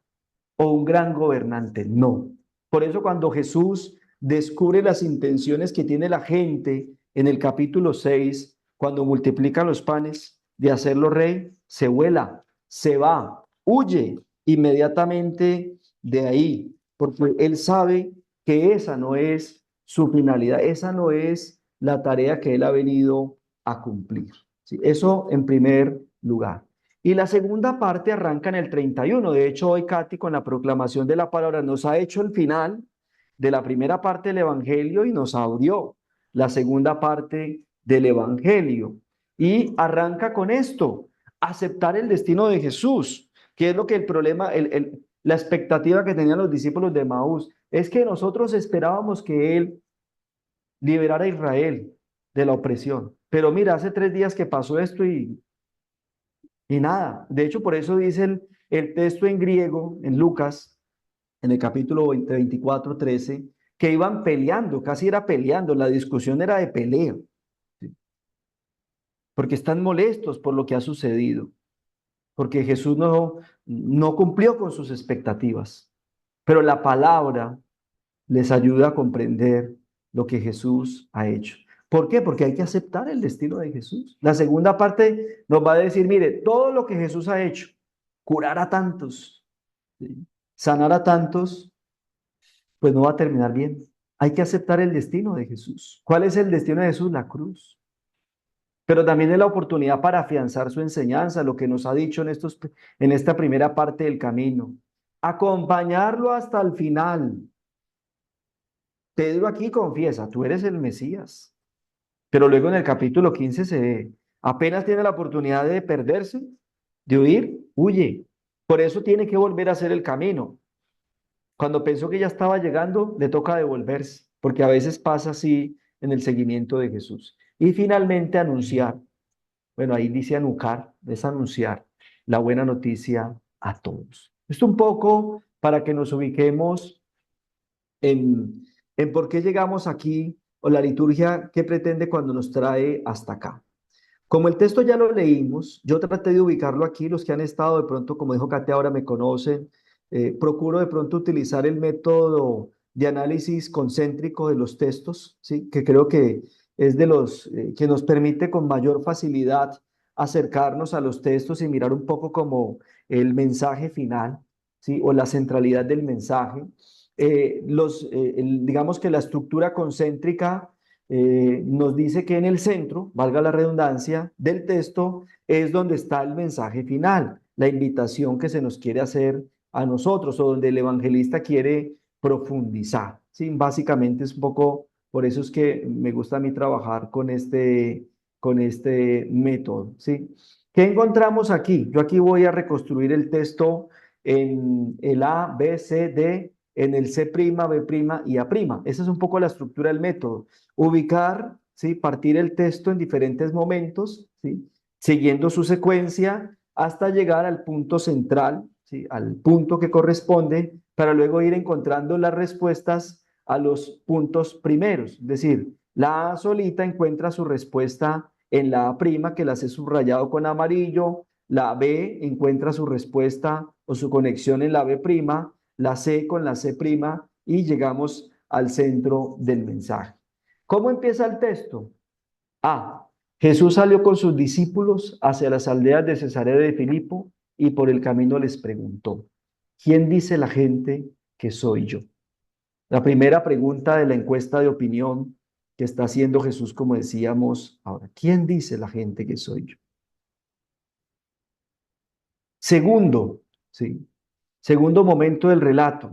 o un gran gobernante, no. Por eso cuando Jesús descubre las intenciones que tiene la gente en el capítulo 6, cuando multiplica los panes de hacerlo rey, se vuela, se va, huye inmediatamente de ahí, porque él sabe que esa no es su finalidad, esa no es la tarea que él ha venido a cumplir. ¿Sí? Eso en primer lugar. Y la segunda parte arranca en el 31. De hecho, hoy Katy con la proclamación de la palabra nos ha hecho el final de la primera parte del Evangelio y nos abrió la segunda parte del Evangelio. Y arranca con esto, aceptar el destino de Jesús, que es lo que el problema, la expectativa que tenían los discípulos de Maús, es que nosotros esperábamos que Él liberara a Israel de la opresión. Pero mira, hace 3 días que pasó esto y nada. De hecho, por eso dice el texto en griego, en Lucas, en el capítulo 24-13, que iban peleando, casi era peleando, la discusión era de pelea, ¿sí? Porque están molestos por lo que ha sucedido, porque Jesús no cumplió con sus expectativas, pero la palabra les ayuda a comprender lo que Jesús ha hecho. ¿Por qué? Porque hay que aceptar el destino de Jesús. La segunda parte nos va a decir, mire, todo lo que Jesús ha hecho, curar a tantos, ¿sí? Sanar a tantos, pues no va a terminar bien. Hay que aceptar el destino de Jesús. ¿Cuál es el destino de Jesús? La cruz. Pero también es la oportunidad para afianzar su enseñanza, lo que nos ha dicho en esta primera parte del camino. Acompañarlo hasta el final. Pedro aquí confiesa, tú eres el Mesías. Pero luego en el capítulo 15 apenas tiene la oportunidad de perderse, de huir, huye. Por eso tiene que volver a hacer el camino. Cuando pensó que ya estaba llegando, le toca devolverse, porque a veces pasa así en el seguimiento de Jesús. Y finalmente anunciar, bueno, ahí dice anunciar, es anunciar la buena noticia a todos. Esto un poco para que nos ubiquemos en, en por qué llegamos aquí o la liturgia que pretende cuando nos trae hasta acá. Como el texto ya lo leímos, yo traté de ubicarlo aquí, los que han estado de pronto, como dijo Kate, ahora me conocen, procuro de pronto utilizar el método de análisis concéntrico de los textos, ¿sí? Que creo que es de los que nos permite con mayor facilidad acercarnos a los textos y mirar un poco como el mensaje final, ¿sí? O la centralidad del mensaje. Digamos que la estructura concéntrica nos dice que en el centro, valga la redundancia, del texto es donde está el mensaje final, la invitación que se nos quiere hacer a nosotros o donde el evangelista quiere profundizar. ¿Sí? Básicamente es un poco, por eso es que me gusta a mí trabajar con este método. ¿Sí? ¿Qué encontramos aquí? Yo aquí voy a reconstruir el texto en el A, B, C, D, en el C', B' y A'. Esa es un poco la estructura del método. Ubicar, ¿sí? Partir el texto en diferentes momentos, ¿sí? Siguiendo su secuencia hasta llegar al punto central, ¿sí? Al punto que corresponde, para luego ir encontrando las respuestas a los puntos primeros. Es decir, la A solita encuentra su respuesta en la A', que las he subrayado con amarillo, la B encuentra su respuesta o su conexión en la B', la C con la C' y llegamos al centro del mensaje. ¿Cómo empieza el texto? A. Jesús salió con sus discípulos hacia las aldeas de Cesarea de Filipo y por el camino les preguntó, ¿quién dice la gente que soy yo? La primera pregunta de la encuesta de opinión que está haciendo Jesús, como decíamos ahora, ¿quién dice la gente que soy yo? Segundo, ¿sí? Segundo momento del relato.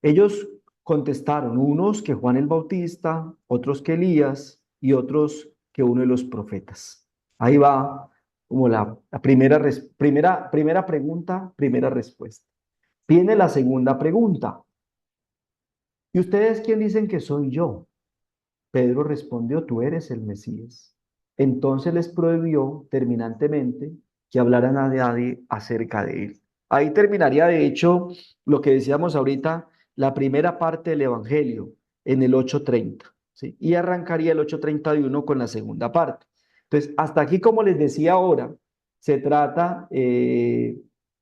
Ellos contestaron, unos que Juan el Bautista, otros que Elías y otros que uno de los profetas. Ahí va como la primera pregunta, primera respuesta. Viene la segunda pregunta. ¿Y ustedes quién dicen que soy yo? Pedro respondió, tú eres el Mesías. Entonces les prohibió terminantemente que hablaran a nadie acerca de él. Ahí terminaría, de hecho, lo que decíamos ahorita, la primera parte del Evangelio, en el 8:30, ¿sí? Y arrancaría el 8:31 con la segunda parte. Entonces, hasta aquí, como les decía ahora, se trata,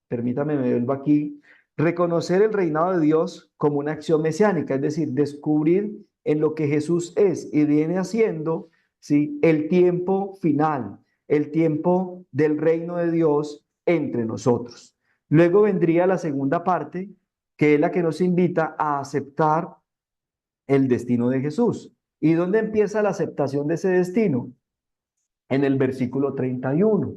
permítame, me vuelvo aquí, reconocer el reinado de Dios como una acción mesiánica, es decir, descubrir en lo que Jesús es y viene haciendo, ¿sí? El tiempo final, el tiempo del reino de Dios entre nosotros. Luego vendría la segunda parte, que es la que nos invita a aceptar el destino de Jesús. ¿Y dónde empieza la aceptación de ese destino? En el versículo 31.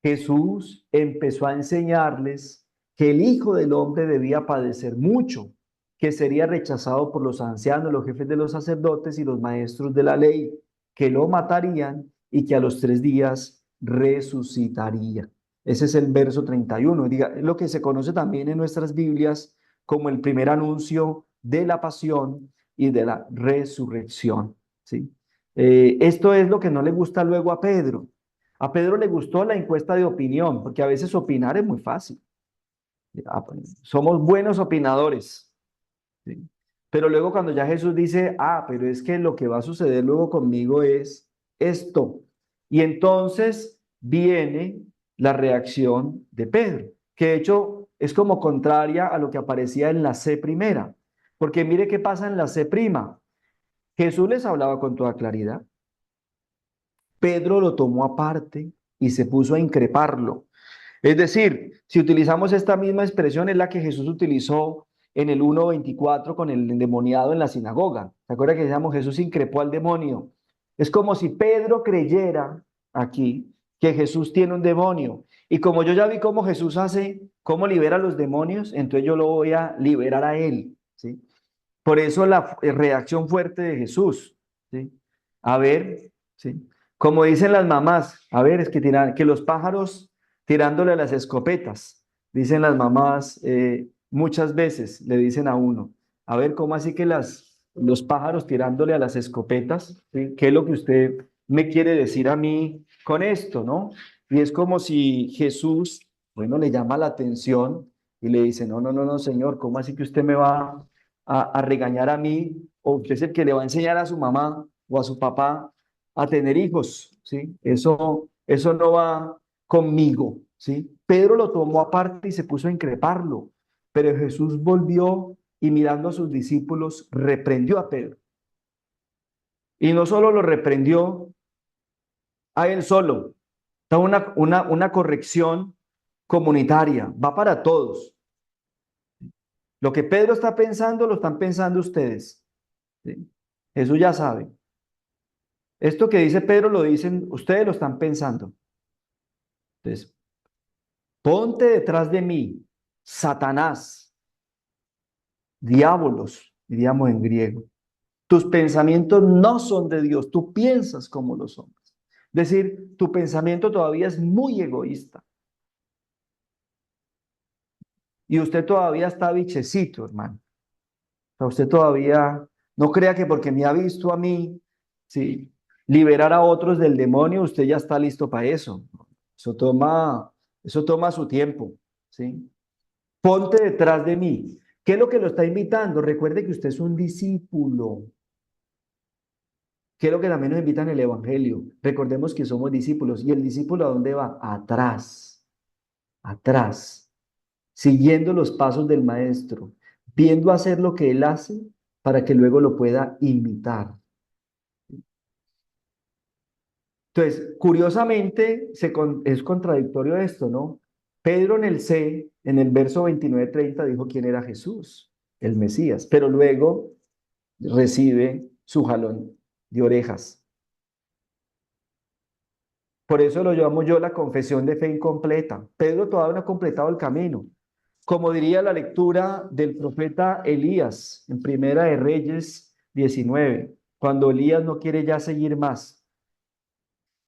Jesús empezó a enseñarles que el Hijo del Hombre debía padecer mucho, que sería rechazado por los ancianos, los jefes de los sacerdotes y los maestros de la ley, que lo matarían y que a los 3 días resucitaría. Ese es el verso 31, diga, lo que se conoce también en nuestras Biblias como el primer anuncio de la pasión y de la resurrección. ¿Sí? Esto es lo que no le gusta luego a Pedro. A Pedro le gustó la encuesta de opinión, porque a veces opinar es muy fácil. Somos buenos opinadores. ¿Sí? Pero luego cuando ya Jesús dice, pero es que lo que va a suceder luego conmigo es esto. Y entonces viene la reacción de Pedro, que de hecho es como contraria a lo que aparecía en la C primera. Porque mire qué pasa en la C prima. Jesús les hablaba con toda claridad. Pedro lo tomó aparte y se puso a increparlo. Es decir, si utilizamos esta misma expresión, es la que Jesús utilizó en el 1:24 con el endemoniado en la sinagoga. ¿Se acuerda que decíamos Jesús increpó al demonio? Es como si Pedro creyera aquí que Jesús tiene un demonio. Y como yo ya vi cómo Jesús hace, cómo libera a los demonios, entonces yo lo voy a liberar a él. ¿Sí? Por eso la reacción fuerte de Jesús. ¿Sí? A ver, ¿sí? Como dicen las mamás, a ver, es que, que los pájaros tirándole a las escopetas, dicen las mamás muchas veces, le dicen a uno, a ver, ¿cómo así que los pájaros tirándole a las escopetas? ¿Sí? ¿Qué es lo que usted me quiere decir a mí con esto, ¿no? Y es como si Jesús, bueno, le llama la atención y le dice, no, no, no, no, Señor, ¿cómo así que usted me va a regañar a mí? ¿O usted es el que le va a enseñar a su mamá o a su papá a tener hijos? ¿Sí? Eso no va conmigo, ¿sí? Pedro lo tomó aparte y se puso a increparlo, pero Jesús volvió y mirando a sus discípulos, reprendió a Pedro. Y no solo lo reprendió a él solo, da una corrección comunitaria, va para todos. Lo que Pedro está pensando, lo están pensando ustedes. ¿Sí? Jesús ya sabe. Esto que dice Pedro lo dicen, ustedes lo están pensando. Entonces, ponte detrás de mí, Satanás, diabolos, diríamos en griego. Tus pensamientos no son de Dios, tú piensas como los hombres. Es decir, tu pensamiento todavía es muy egoísta. Y usted todavía está bichecito, hermano. O sea, usted todavía no crea que porque me ha visto a mí, sí, liberar a otros del demonio, usted ya está listo para eso. Eso toma, eso toma su tiempo, ¿sí? Ponte detrás de mí. ¿Qué es lo que lo está invitando? Recuerde que usted es un discípulo. ¿Qué es lo que también nos invita en el Evangelio? Recordemos que somos discípulos. ¿Y el discípulo a dónde va? Atrás, atrás, siguiendo los pasos del maestro, viendo hacer lo que él hace para que luego lo pueda imitar. Entonces, curiosamente, es contradictorio esto, ¿no? Pedro en el C, en el verso 29-30, dijo quién era Jesús, el Mesías, pero luego recibe su jalón de orejas. Por eso lo llamo yo la confesión de fe incompleta. Pedro todavía no ha completado el camino. Como diría la lectura del profeta Elías en Primera de Reyes 19, cuando Elías no quiere ya seguir más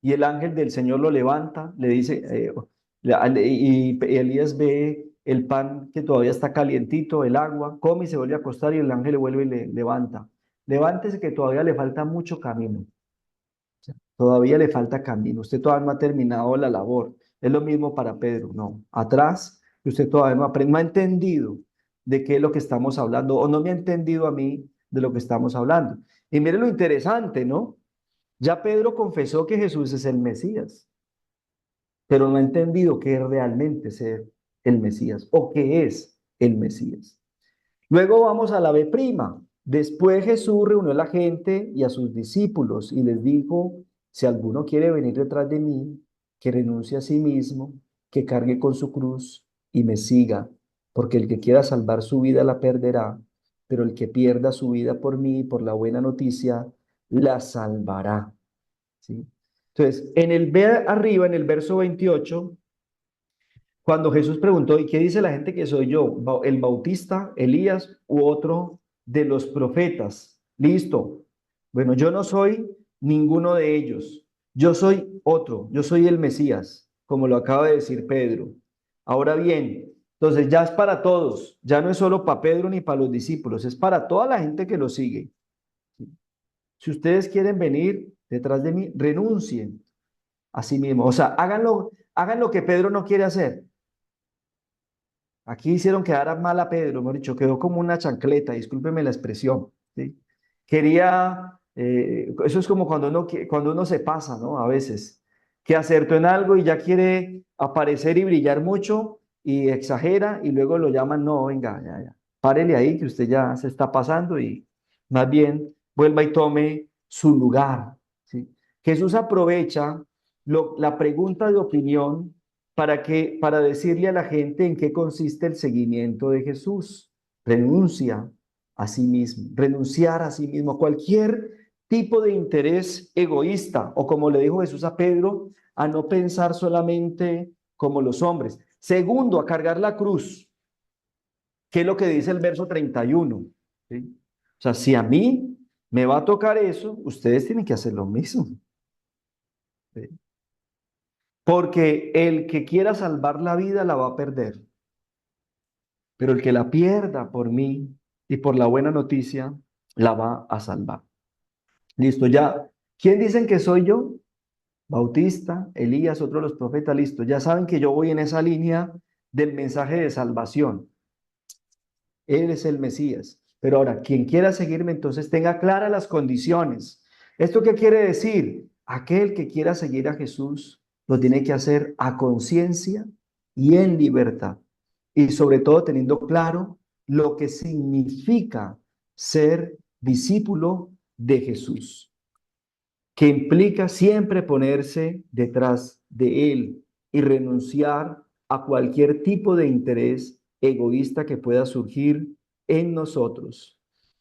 y el ángel del Señor lo levanta, le dice, y Elías ve el pan que todavía está calientito, el agua, come y se vuelve a acostar y el ángel le vuelve y le levanta. Levántese que todavía le falta mucho camino. Sea, todavía le falta camino, usted todavía no ha terminado la labor. Es lo mismo para Pedro, no. Atrás, usted todavía no ha entendido de qué es lo que estamos hablando o no me ha entendido a mí de lo que estamos hablando. Y mire lo interesante, ¿no? Ya Pedro confesó que Jesús es el Mesías, pero no ha entendido qué es realmente ser el Mesías o qué es el Mesías. Luego vamos a la B prima. Después Jesús reunió a la gente y a sus discípulos y les dijo, si alguno quiere venir detrás de mí, que renuncie a sí mismo, que cargue con su cruz y me siga, porque el que quiera salvar su vida la perderá, pero el que pierda su vida por mí, por la buena noticia, la salvará. ¿Sí? Entonces, en el B arriba, en el verso 28, cuando Jesús preguntó, ¿y qué dice la gente que soy yo? ¿El Bautista, Elías u otro de los profetas? Listo. Bueno, yo no soy ninguno de ellos. Yo soy otro. Yo soy el Mesías, como lo acaba de decir Pedro. Ahora bien, entonces ya es para todos. Ya no es solo para Pedro ni para los discípulos, es para toda la gente que lo sigue. Si ustedes quieren venir detrás de mí, renuncien a sí mismos. O sea, hagan lo que Pedro no quiere hacer. Aquí hicieron quedar mal a Pedro, hemos dicho, quedó como una chancleta, discúlpeme la expresión, ¿sí? Quería, eso es como cuando uno se pasa, ¿no? A veces, que acertó en algo y ya quiere aparecer y brillar mucho y exagera y luego lo llaman, no, venga, ya, ya, párele ahí que usted ya se está pasando y más bien vuelva y tome su lugar, ¿sí? Jesús aprovecha la pregunta de opinión para decirle a la gente en qué consiste el seguimiento de Jesús. Renuncia a sí mismo, renunciar a sí mismo, a cualquier tipo de interés egoísta, o como le dijo Jesús a Pedro, a no pensar solamente como los hombres. Segundo, a cargar la cruz, que es lo que dice el verso 31. ¿Sí? O sea, si a mí me va a tocar eso, ustedes tienen que hacer lo mismo. ¿Sí? Porque el que quiera salvar la vida la va a perder, pero el que la pierda por mí y por la buena noticia, la va a salvar. Listo, ya ¿Quién dicen que soy yo? Bautista, Elías, otro de los profetas, listo. Ya saben que yo voy en esa línea del mensaje de salvación. Él es el Mesías. Pero ahora, quien quiera seguirme, entonces tenga claras las condiciones. ¿Esto qué quiere decir? Aquel que quiera seguir a Jesús lo tiene que hacer a conciencia y en libertad. Y sobre todo teniendo claro lo que significa ser discípulo de Jesús, que implica siempre ponerse detrás de Él y renunciar a cualquier tipo de interés egoísta que pueda surgir en nosotros.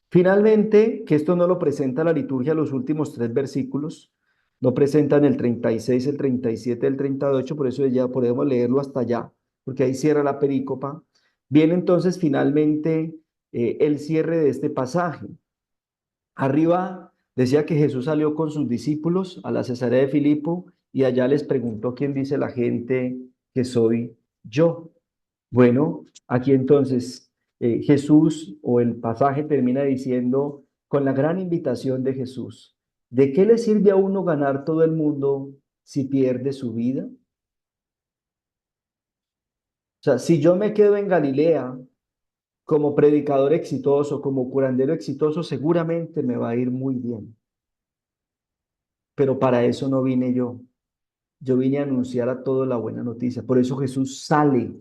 Finalmente, que esto no lo presenta la liturgia los últimos tres versículos, no presentan el 36, el 37, el 38, por eso ya podemos leerlo hasta allá, porque ahí cierra la perícopa. Viene entonces finalmente el cierre de este pasaje. Arriba decía que Jesús salió con sus discípulos a la Cesarea de Filipo y allá les preguntó quién dice la gente que soy yo. Bueno, aquí entonces Jesús o el pasaje termina diciendo con la gran invitación de Jesús, ¿de qué le sirve a uno ganar todo el mundo si pierde su vida? O sea, si yo me quedo en Galilea como predicador exitoso, como curandero exitoso, seguramente me va a ir muy bien, pero para eso no vine yo. Yo vine a anunciar a todos la buena noticia. Por eso Jesús sale.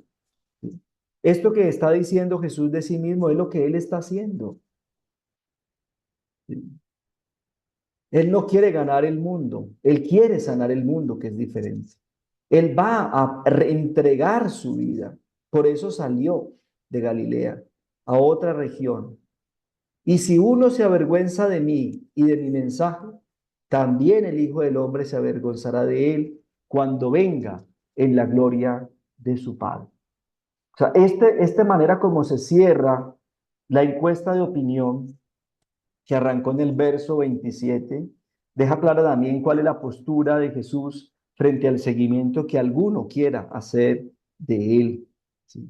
Esto que está diciendo Jesús de sí mismo es lo que Él está haciendo. Él no quiere ganar el mundo, Él quiere sanar el mundo, que es diferente. Él va a reentregar su vida. Por eso salió de Galilea a otra región. Y si uno se avergüenza de mí y de mi mensaje, también el Hijo del Hombre se avergonzará de él cuando venga en la gloria de su Padre. O sea, esta manera como se cierra la encuesta de opinión que arrancó en el verso 27, deja clara también cuál es la postura de Jesús frente al seguimiento que alguno quiera hacer de él. ¿Sí?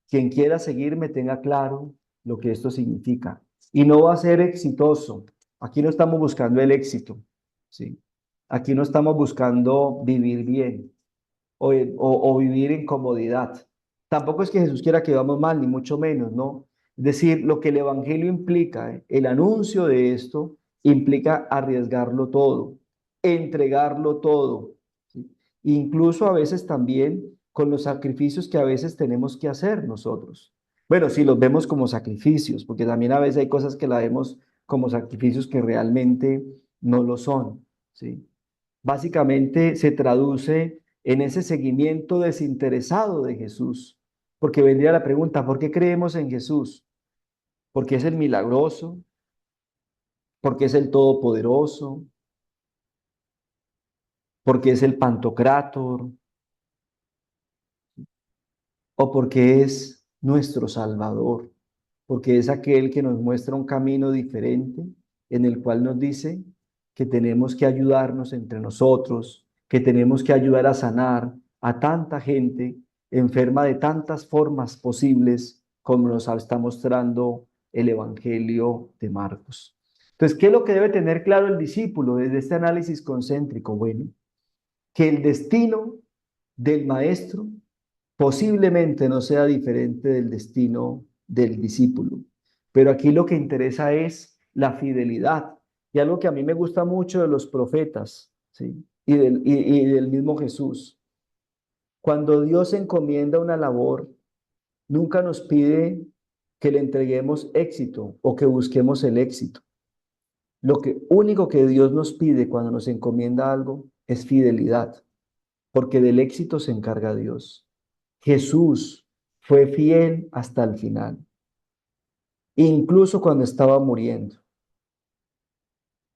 Quien quiera seguirme tenga claro lo que esto significa. Y no va a ser exitoso. Aquí no estamos buscando el éxito, ¿sí? Aquí no estamos buscando vivir bien o vivir en comodidad. Tampoco es que Jesús quiera que vamos mal, ni mucho menos, ¿no? Es decir, lo que el Evangelio implica, el anuncio de esto, implica arriesgarlo todo, entregarlo todo, ¿sí? Incluso a veces también con los sacrificios que a veces tenemos que hacer nosotros. Bueno, si los vemos como sacrificios, porque también a veces hay cosas que la vemos como sacrificios que realmente no lo son, ¿sí? Básicamente se traduce en ese seguimiento desinteresado de Jesús, porque vendría la pregunta, ¿por qué creemos en Jesús? Porque es el milagroso, porque es el todopoderoso, porque es el pantocrátor, o porque es nuestro Salvador, porque es aquel que nos muestra un camino diferente en el cual nos dice que tenemos que ayudarnos entre nosotros, que tenemos que ayudar a sanar a tanta gente enferma de tantas formas posibles como nos está mostrando el Evangelio de Marcos. Entonces, ¿qué es lo que debe tener claro el discípulo desde este análisis concéntrico? Bueno, que el destino del maestro posiblemente no sea diferente del destino del discípulo. Pero aquí lo que interesa es la fidelidad. Y algo que a mí me gusta mucho de los profetas, ¿sí? Y del mismo Jesús. Cuando Dios encomienda una labor, nunca nos pide que le entreguemos éxito o que busquemos el éxito. Lo que único que Dios nos pide cuando nos encomienda algo es fidelidad, porque del éxito se encarga Dios. Jesús fue fiel hasta el final, incluso cuando estaba muriendo.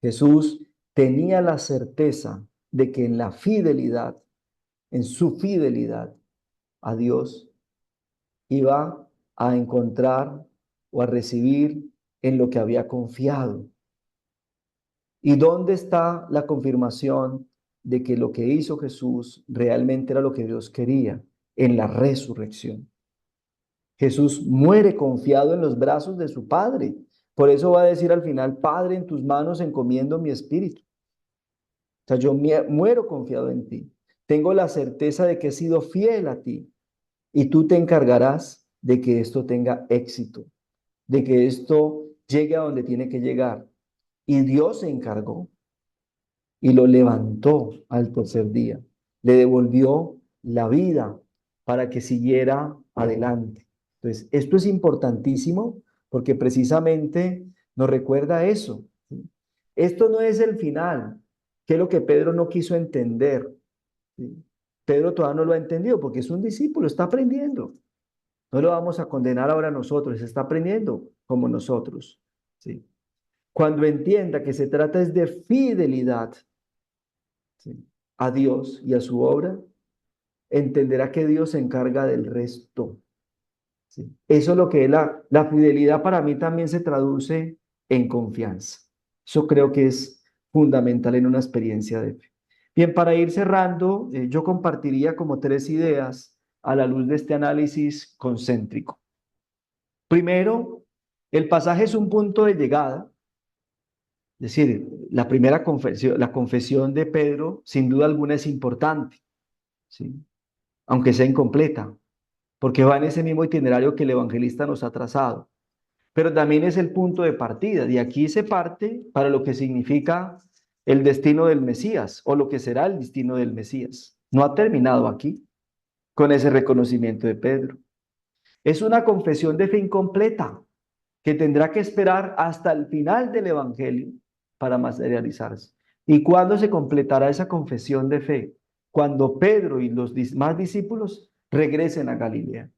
Jesús tenía la certeza de que en la fidelidad, en su fidelidad a Dios, iba a encontrar o a recibir en lo que había confiado. ¿Y dónde está la confirmación de que lo que hizo Jesús realmente era lo que Dios quería? En la resurrección. Jesús muere confiado en los brazos de su Padre. Por eso va a decir al final, Padre, en tus manos encomiendo mi espíritu. sea, yo muero confiado en ti. Tengo la certeza de que he sido fiel a ti y tú te encargarás de que esto tenga éxito, de que esto llegue a donde tiene que llegar. Y Dios se encargó y lo levantó al tercer día. Le devolvió la vida para que siguiera adelante. Entonces, esto es importantísimo porque precisamente nos recuerda eso. ¿Sí? Esto no es el final, que es lo que Pedro no quiso entender. ¿Sí? Pedro todavía no lo ha entendido porque es un discípulo, está aprendiendo. No lo vamos a condenar ahora nosotros, está aprendiendo como nosotros. ¿Sí? Cuando entienda que se trata es de fidelidad, ¿sí?, a Dios y a su obra, entenderá que Dios se encarga del resto. ¿Sí? Eso es lo que es la fidelidad para mí también se traduce en confianza. Eso creo que es fundamental en una experiencia de fe. Bien, para ir cerrando, yo compartiría como tres ideas a la luz de este análisis concéntrico. Primero, el pasaje es un punto de llegada, es decir, la primera confesión, la confesión de Pedro, sin duda alguna es importante, ¿sí?, aunque sea incompleta, porque va en ese mismo itinerario que el evangelista nos ha trazado. Pero también es el punto de partida. De aquí se parte para lo que significa el destino del Mesías o lo que será el destino del Mesías. No ha terminado aquí con ese reconocimiento de Pedro. Es una confesión de fe incompleta que tendrá que esperar hasta el final del Evangelio para materializarse. ¿Y cuándo se completará esa confesión de fe? Cuando Pedro y los demás discípulos regresen a Galilea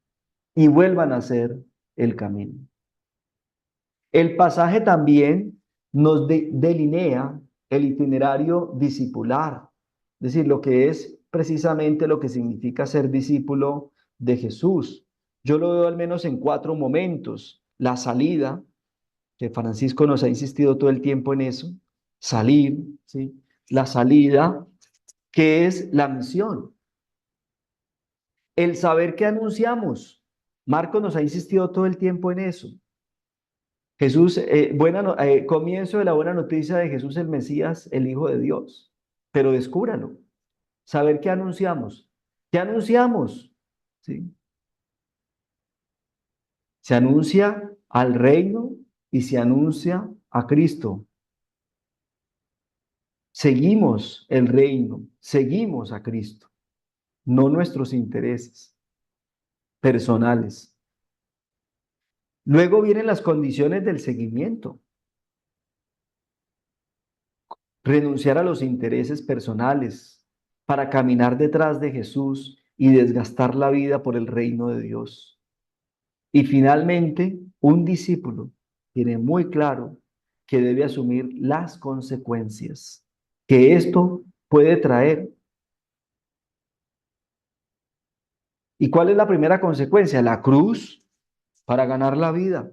y vuelvan a hacer el camino. El pasaje también nos delinea el itinerario discipular, es decir, lo que es precisamente lo que significa ser discípulo de Jesús. Yo lo veo al menos en cuatro momentos. La salida, que Francisco nos ha insistido todo el tiempo en eso, salir, ¿sí? La salida, que es la misión. El saber que anunciamos. Marcos nos ha insistido todo el tiempo en eso. Jesús, comienzo de la buena noticia de Jesús el Mesías, el Hijo de Dios. Pero descúbralo. Saber qué anunciamos. ¿Qué anunciamos? ¿Sí? Se anuncia al reino y se anuncia a Cristo. Seguimos el reino, seguimos a Cristo, no nuestros intereses personales. Luego vienen las condiciones del seguimiento. Renunciar a los intereses personales para caminar detrás de Jesús y desgastar la vida por el reino de Dios. Y finalmente, un discípulo tiene muy claro que debe asumir las consecuencias que esto puede traer. ¿Y cuál es la primera consecuencia? La cruz para ganar la vida.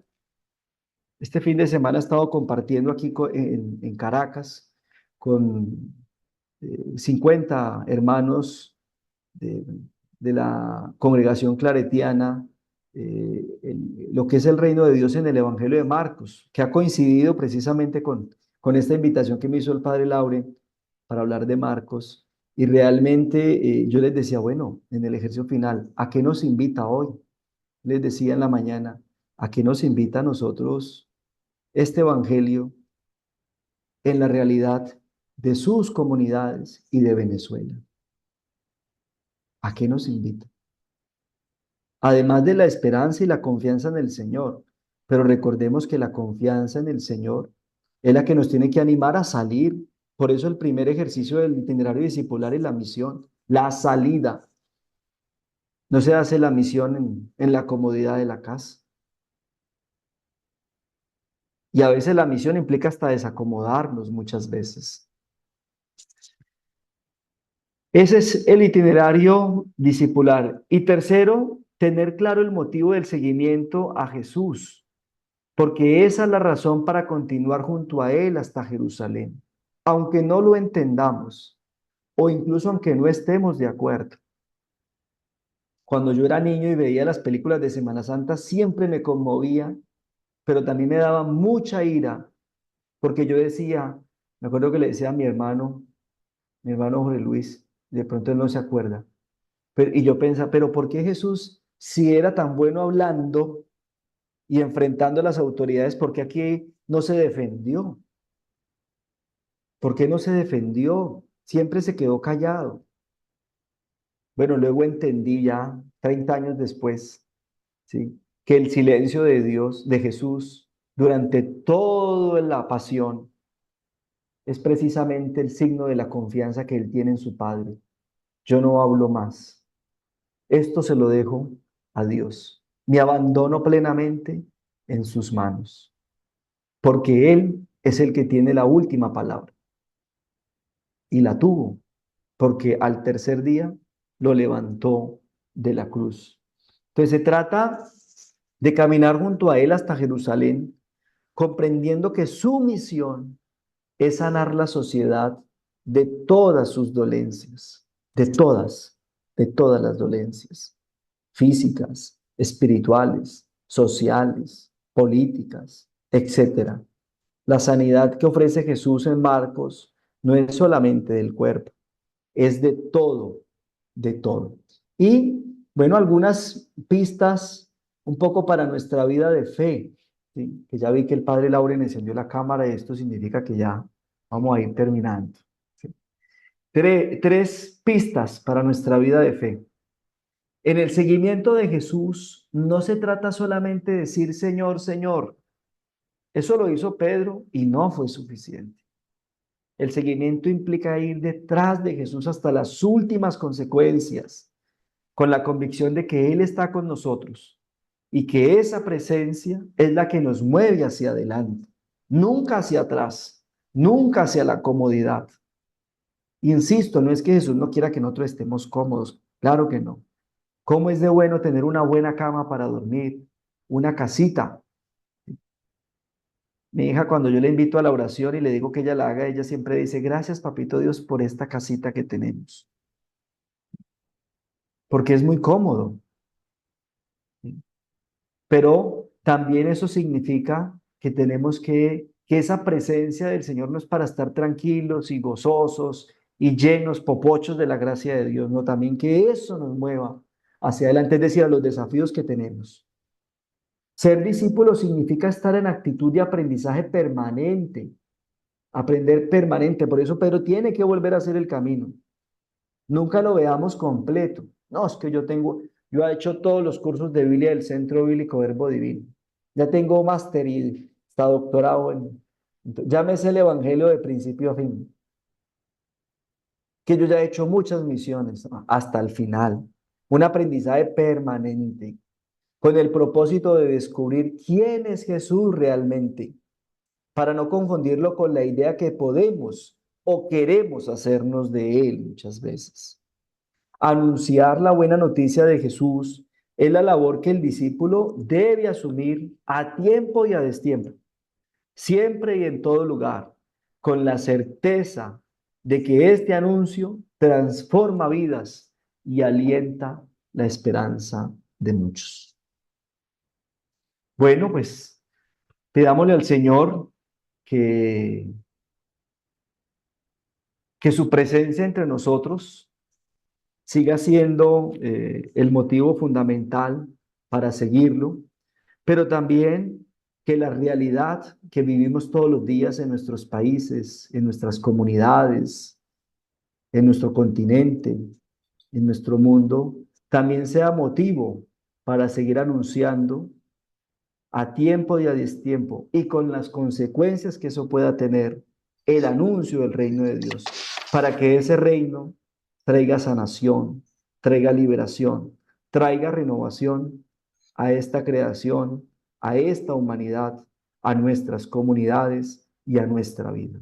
Este fin de semana he estado compartiendo aquí en Caracas con 50 hermanos de, de la congregación claretiana, lo que es el reino de Dios en el Evangelio de Marcos, que ha coincidido precisamente con esta invitación que me hizo el padre Lauren para hablar de Marcos. Y realmente yo les decía, bueno, en el ejercicio final, ¿a qué nos invita hoy? Les decía en la mañana, ¿a qué nos invita a nosotros este Evangelio en la realidad de sus comunidades y de Venezuela? ¿A qué nos invita? Además de la esperanza y la confianza en el Señor. Pero recordemos que la confianza en el Señor es la que nos tiene que animar a salir. Por eso el primer ejercicio del itinerario discipular es la misión, la salida. No se hace la misión en la comodidad de la casa. Y a veces la misión implica hasta desacomodarnos muchas veces. Ese es el itinerario discipular. Y tercero, tener claro el motivo del seguimiento a Jesús, porque esa es la razón para continuar junto a Él hasta Jerusalén, aunque no lo entendamos o incluso aunque no estemos de acuerdo. Cuando yo era niño y veía las películas de Semana Santa, siempre me conmovía, pero también me daba mucha ira, porque yo decía, me acuerdo que le decía a mi hermano, mi hermano Jorge Luis, de pronto él no se acuerda. Pero, y yo pensaba, pero ¿por qué Jesús, si era tan bueno hablando y enfrentando a las autoridades, por qué aquí no se defendió? ¿Por qué no se defendió? Siempre se quedó callado. Bueno, luego entendí ya, 30 años después, ¿sí? Que el silencio de Dios, de Jesús, durante toda la pasión, es precisamente el signo de la confianza que él tiene en su Padre. Yo no hablo más. Esto se lo dejo a Dios. Me abandono plenamente en sus manos, porque Él es el que tiene la última palabra. Y la tuvo, porque al tercer día lo levantó de la cruz. Entonces se trata de caminar junto a Él hasta Jerusalén, comprendiendo que su misión es sanar la sociedad de todas sus dolencias, de todas las dolencias físicas, espirituales, sociales, políticas, etcétera. La sanidad que ofrece Jesús en Marcos no es solamente del cuerpo, es de todo, de todo. Y bueno, algunas pistas un poco para nuestra vida de fe, ¿sí? Que ya vi que el padre Lauren encendió la cámara y esto significa que ya vamos a ir terminando. ¿Sí? Tres pistas para nuestra vida de fe. En el seguimiento de Jesús no se trata solamente de decir Señor, Señor. Eso lo hizo Pedro y no fue suficiente. El seguimiento implica ir detrás de Jesús hasta las últimas consecuencias, con la convicción de que Él está con nosotros y que esa presencia es la que nos mueve hacia adelante, nunca hacia atrás, nunca hacia la comodidad. Insisto, no es que Jesús no quiera que nosotros estemos cómodos, claro que no. ¿Cómo es de bueno tener una buena cama para dormir, una casita? Mi hija, cuando yo le invito a la oración y le digo que ella la haga, ella siempre dice, gracias, papito Dios, por esta casita que tenemos, porque es muy cómodo. Pero también eso significa que tenemos que esa presencia del Señor no es para estar tranquilos y gozosos y llenos, popochos de la gracia de Dios, no, también que eso nos mueva hacia adelante, es decir, a los desafíos que tenemos. Ser discípulo significa estar en actitud de aprendizaje permanente, aprender permanente. Por eso Pedro tiene que volver a hacer el camino. Nunca lo veamos completo. No, es que yo he hecho todos los cursos de Biblia del Centro Bíblico Verbo Divino. Ya tengo máster y está doctorado ya me sé el Evangelio de principio a fin. Que yo ya he hecho muchas misiones hasta el final. Un aprendizaje permanente con el propósito de descubrir quién es Jesús realmente, para no confundirlo con la idea que podemos o queremos hacernos de él muchas veces. Anunciar la buena noticia de Jesús es la labor que el discípulo debe asumir a tiempo y a destiempo, siempre y en todo lugar, con la certeza de que este anuncio transforma vidas y alienta la esperanza de muchos. Bueno, pues pidámosle al Señor que, que su presencia entre nosotros siga siendo el motivo fundamental para seguirlo, pero también que la realidad que vivimos todos los días en nuestros países, en nuestras comunidades, en nuestro continente, en nuestro mundo, también sea motivo para seguir anunciando a tiempo y a destiempo y con las consecuencias que eso pueda tener el anuncio del reino de Dios, para que ese reino traiga sanación, traiga liberación, traiga renovación a esta creación, a esta humanidad, a nuestras comunidades y a nuestra vida.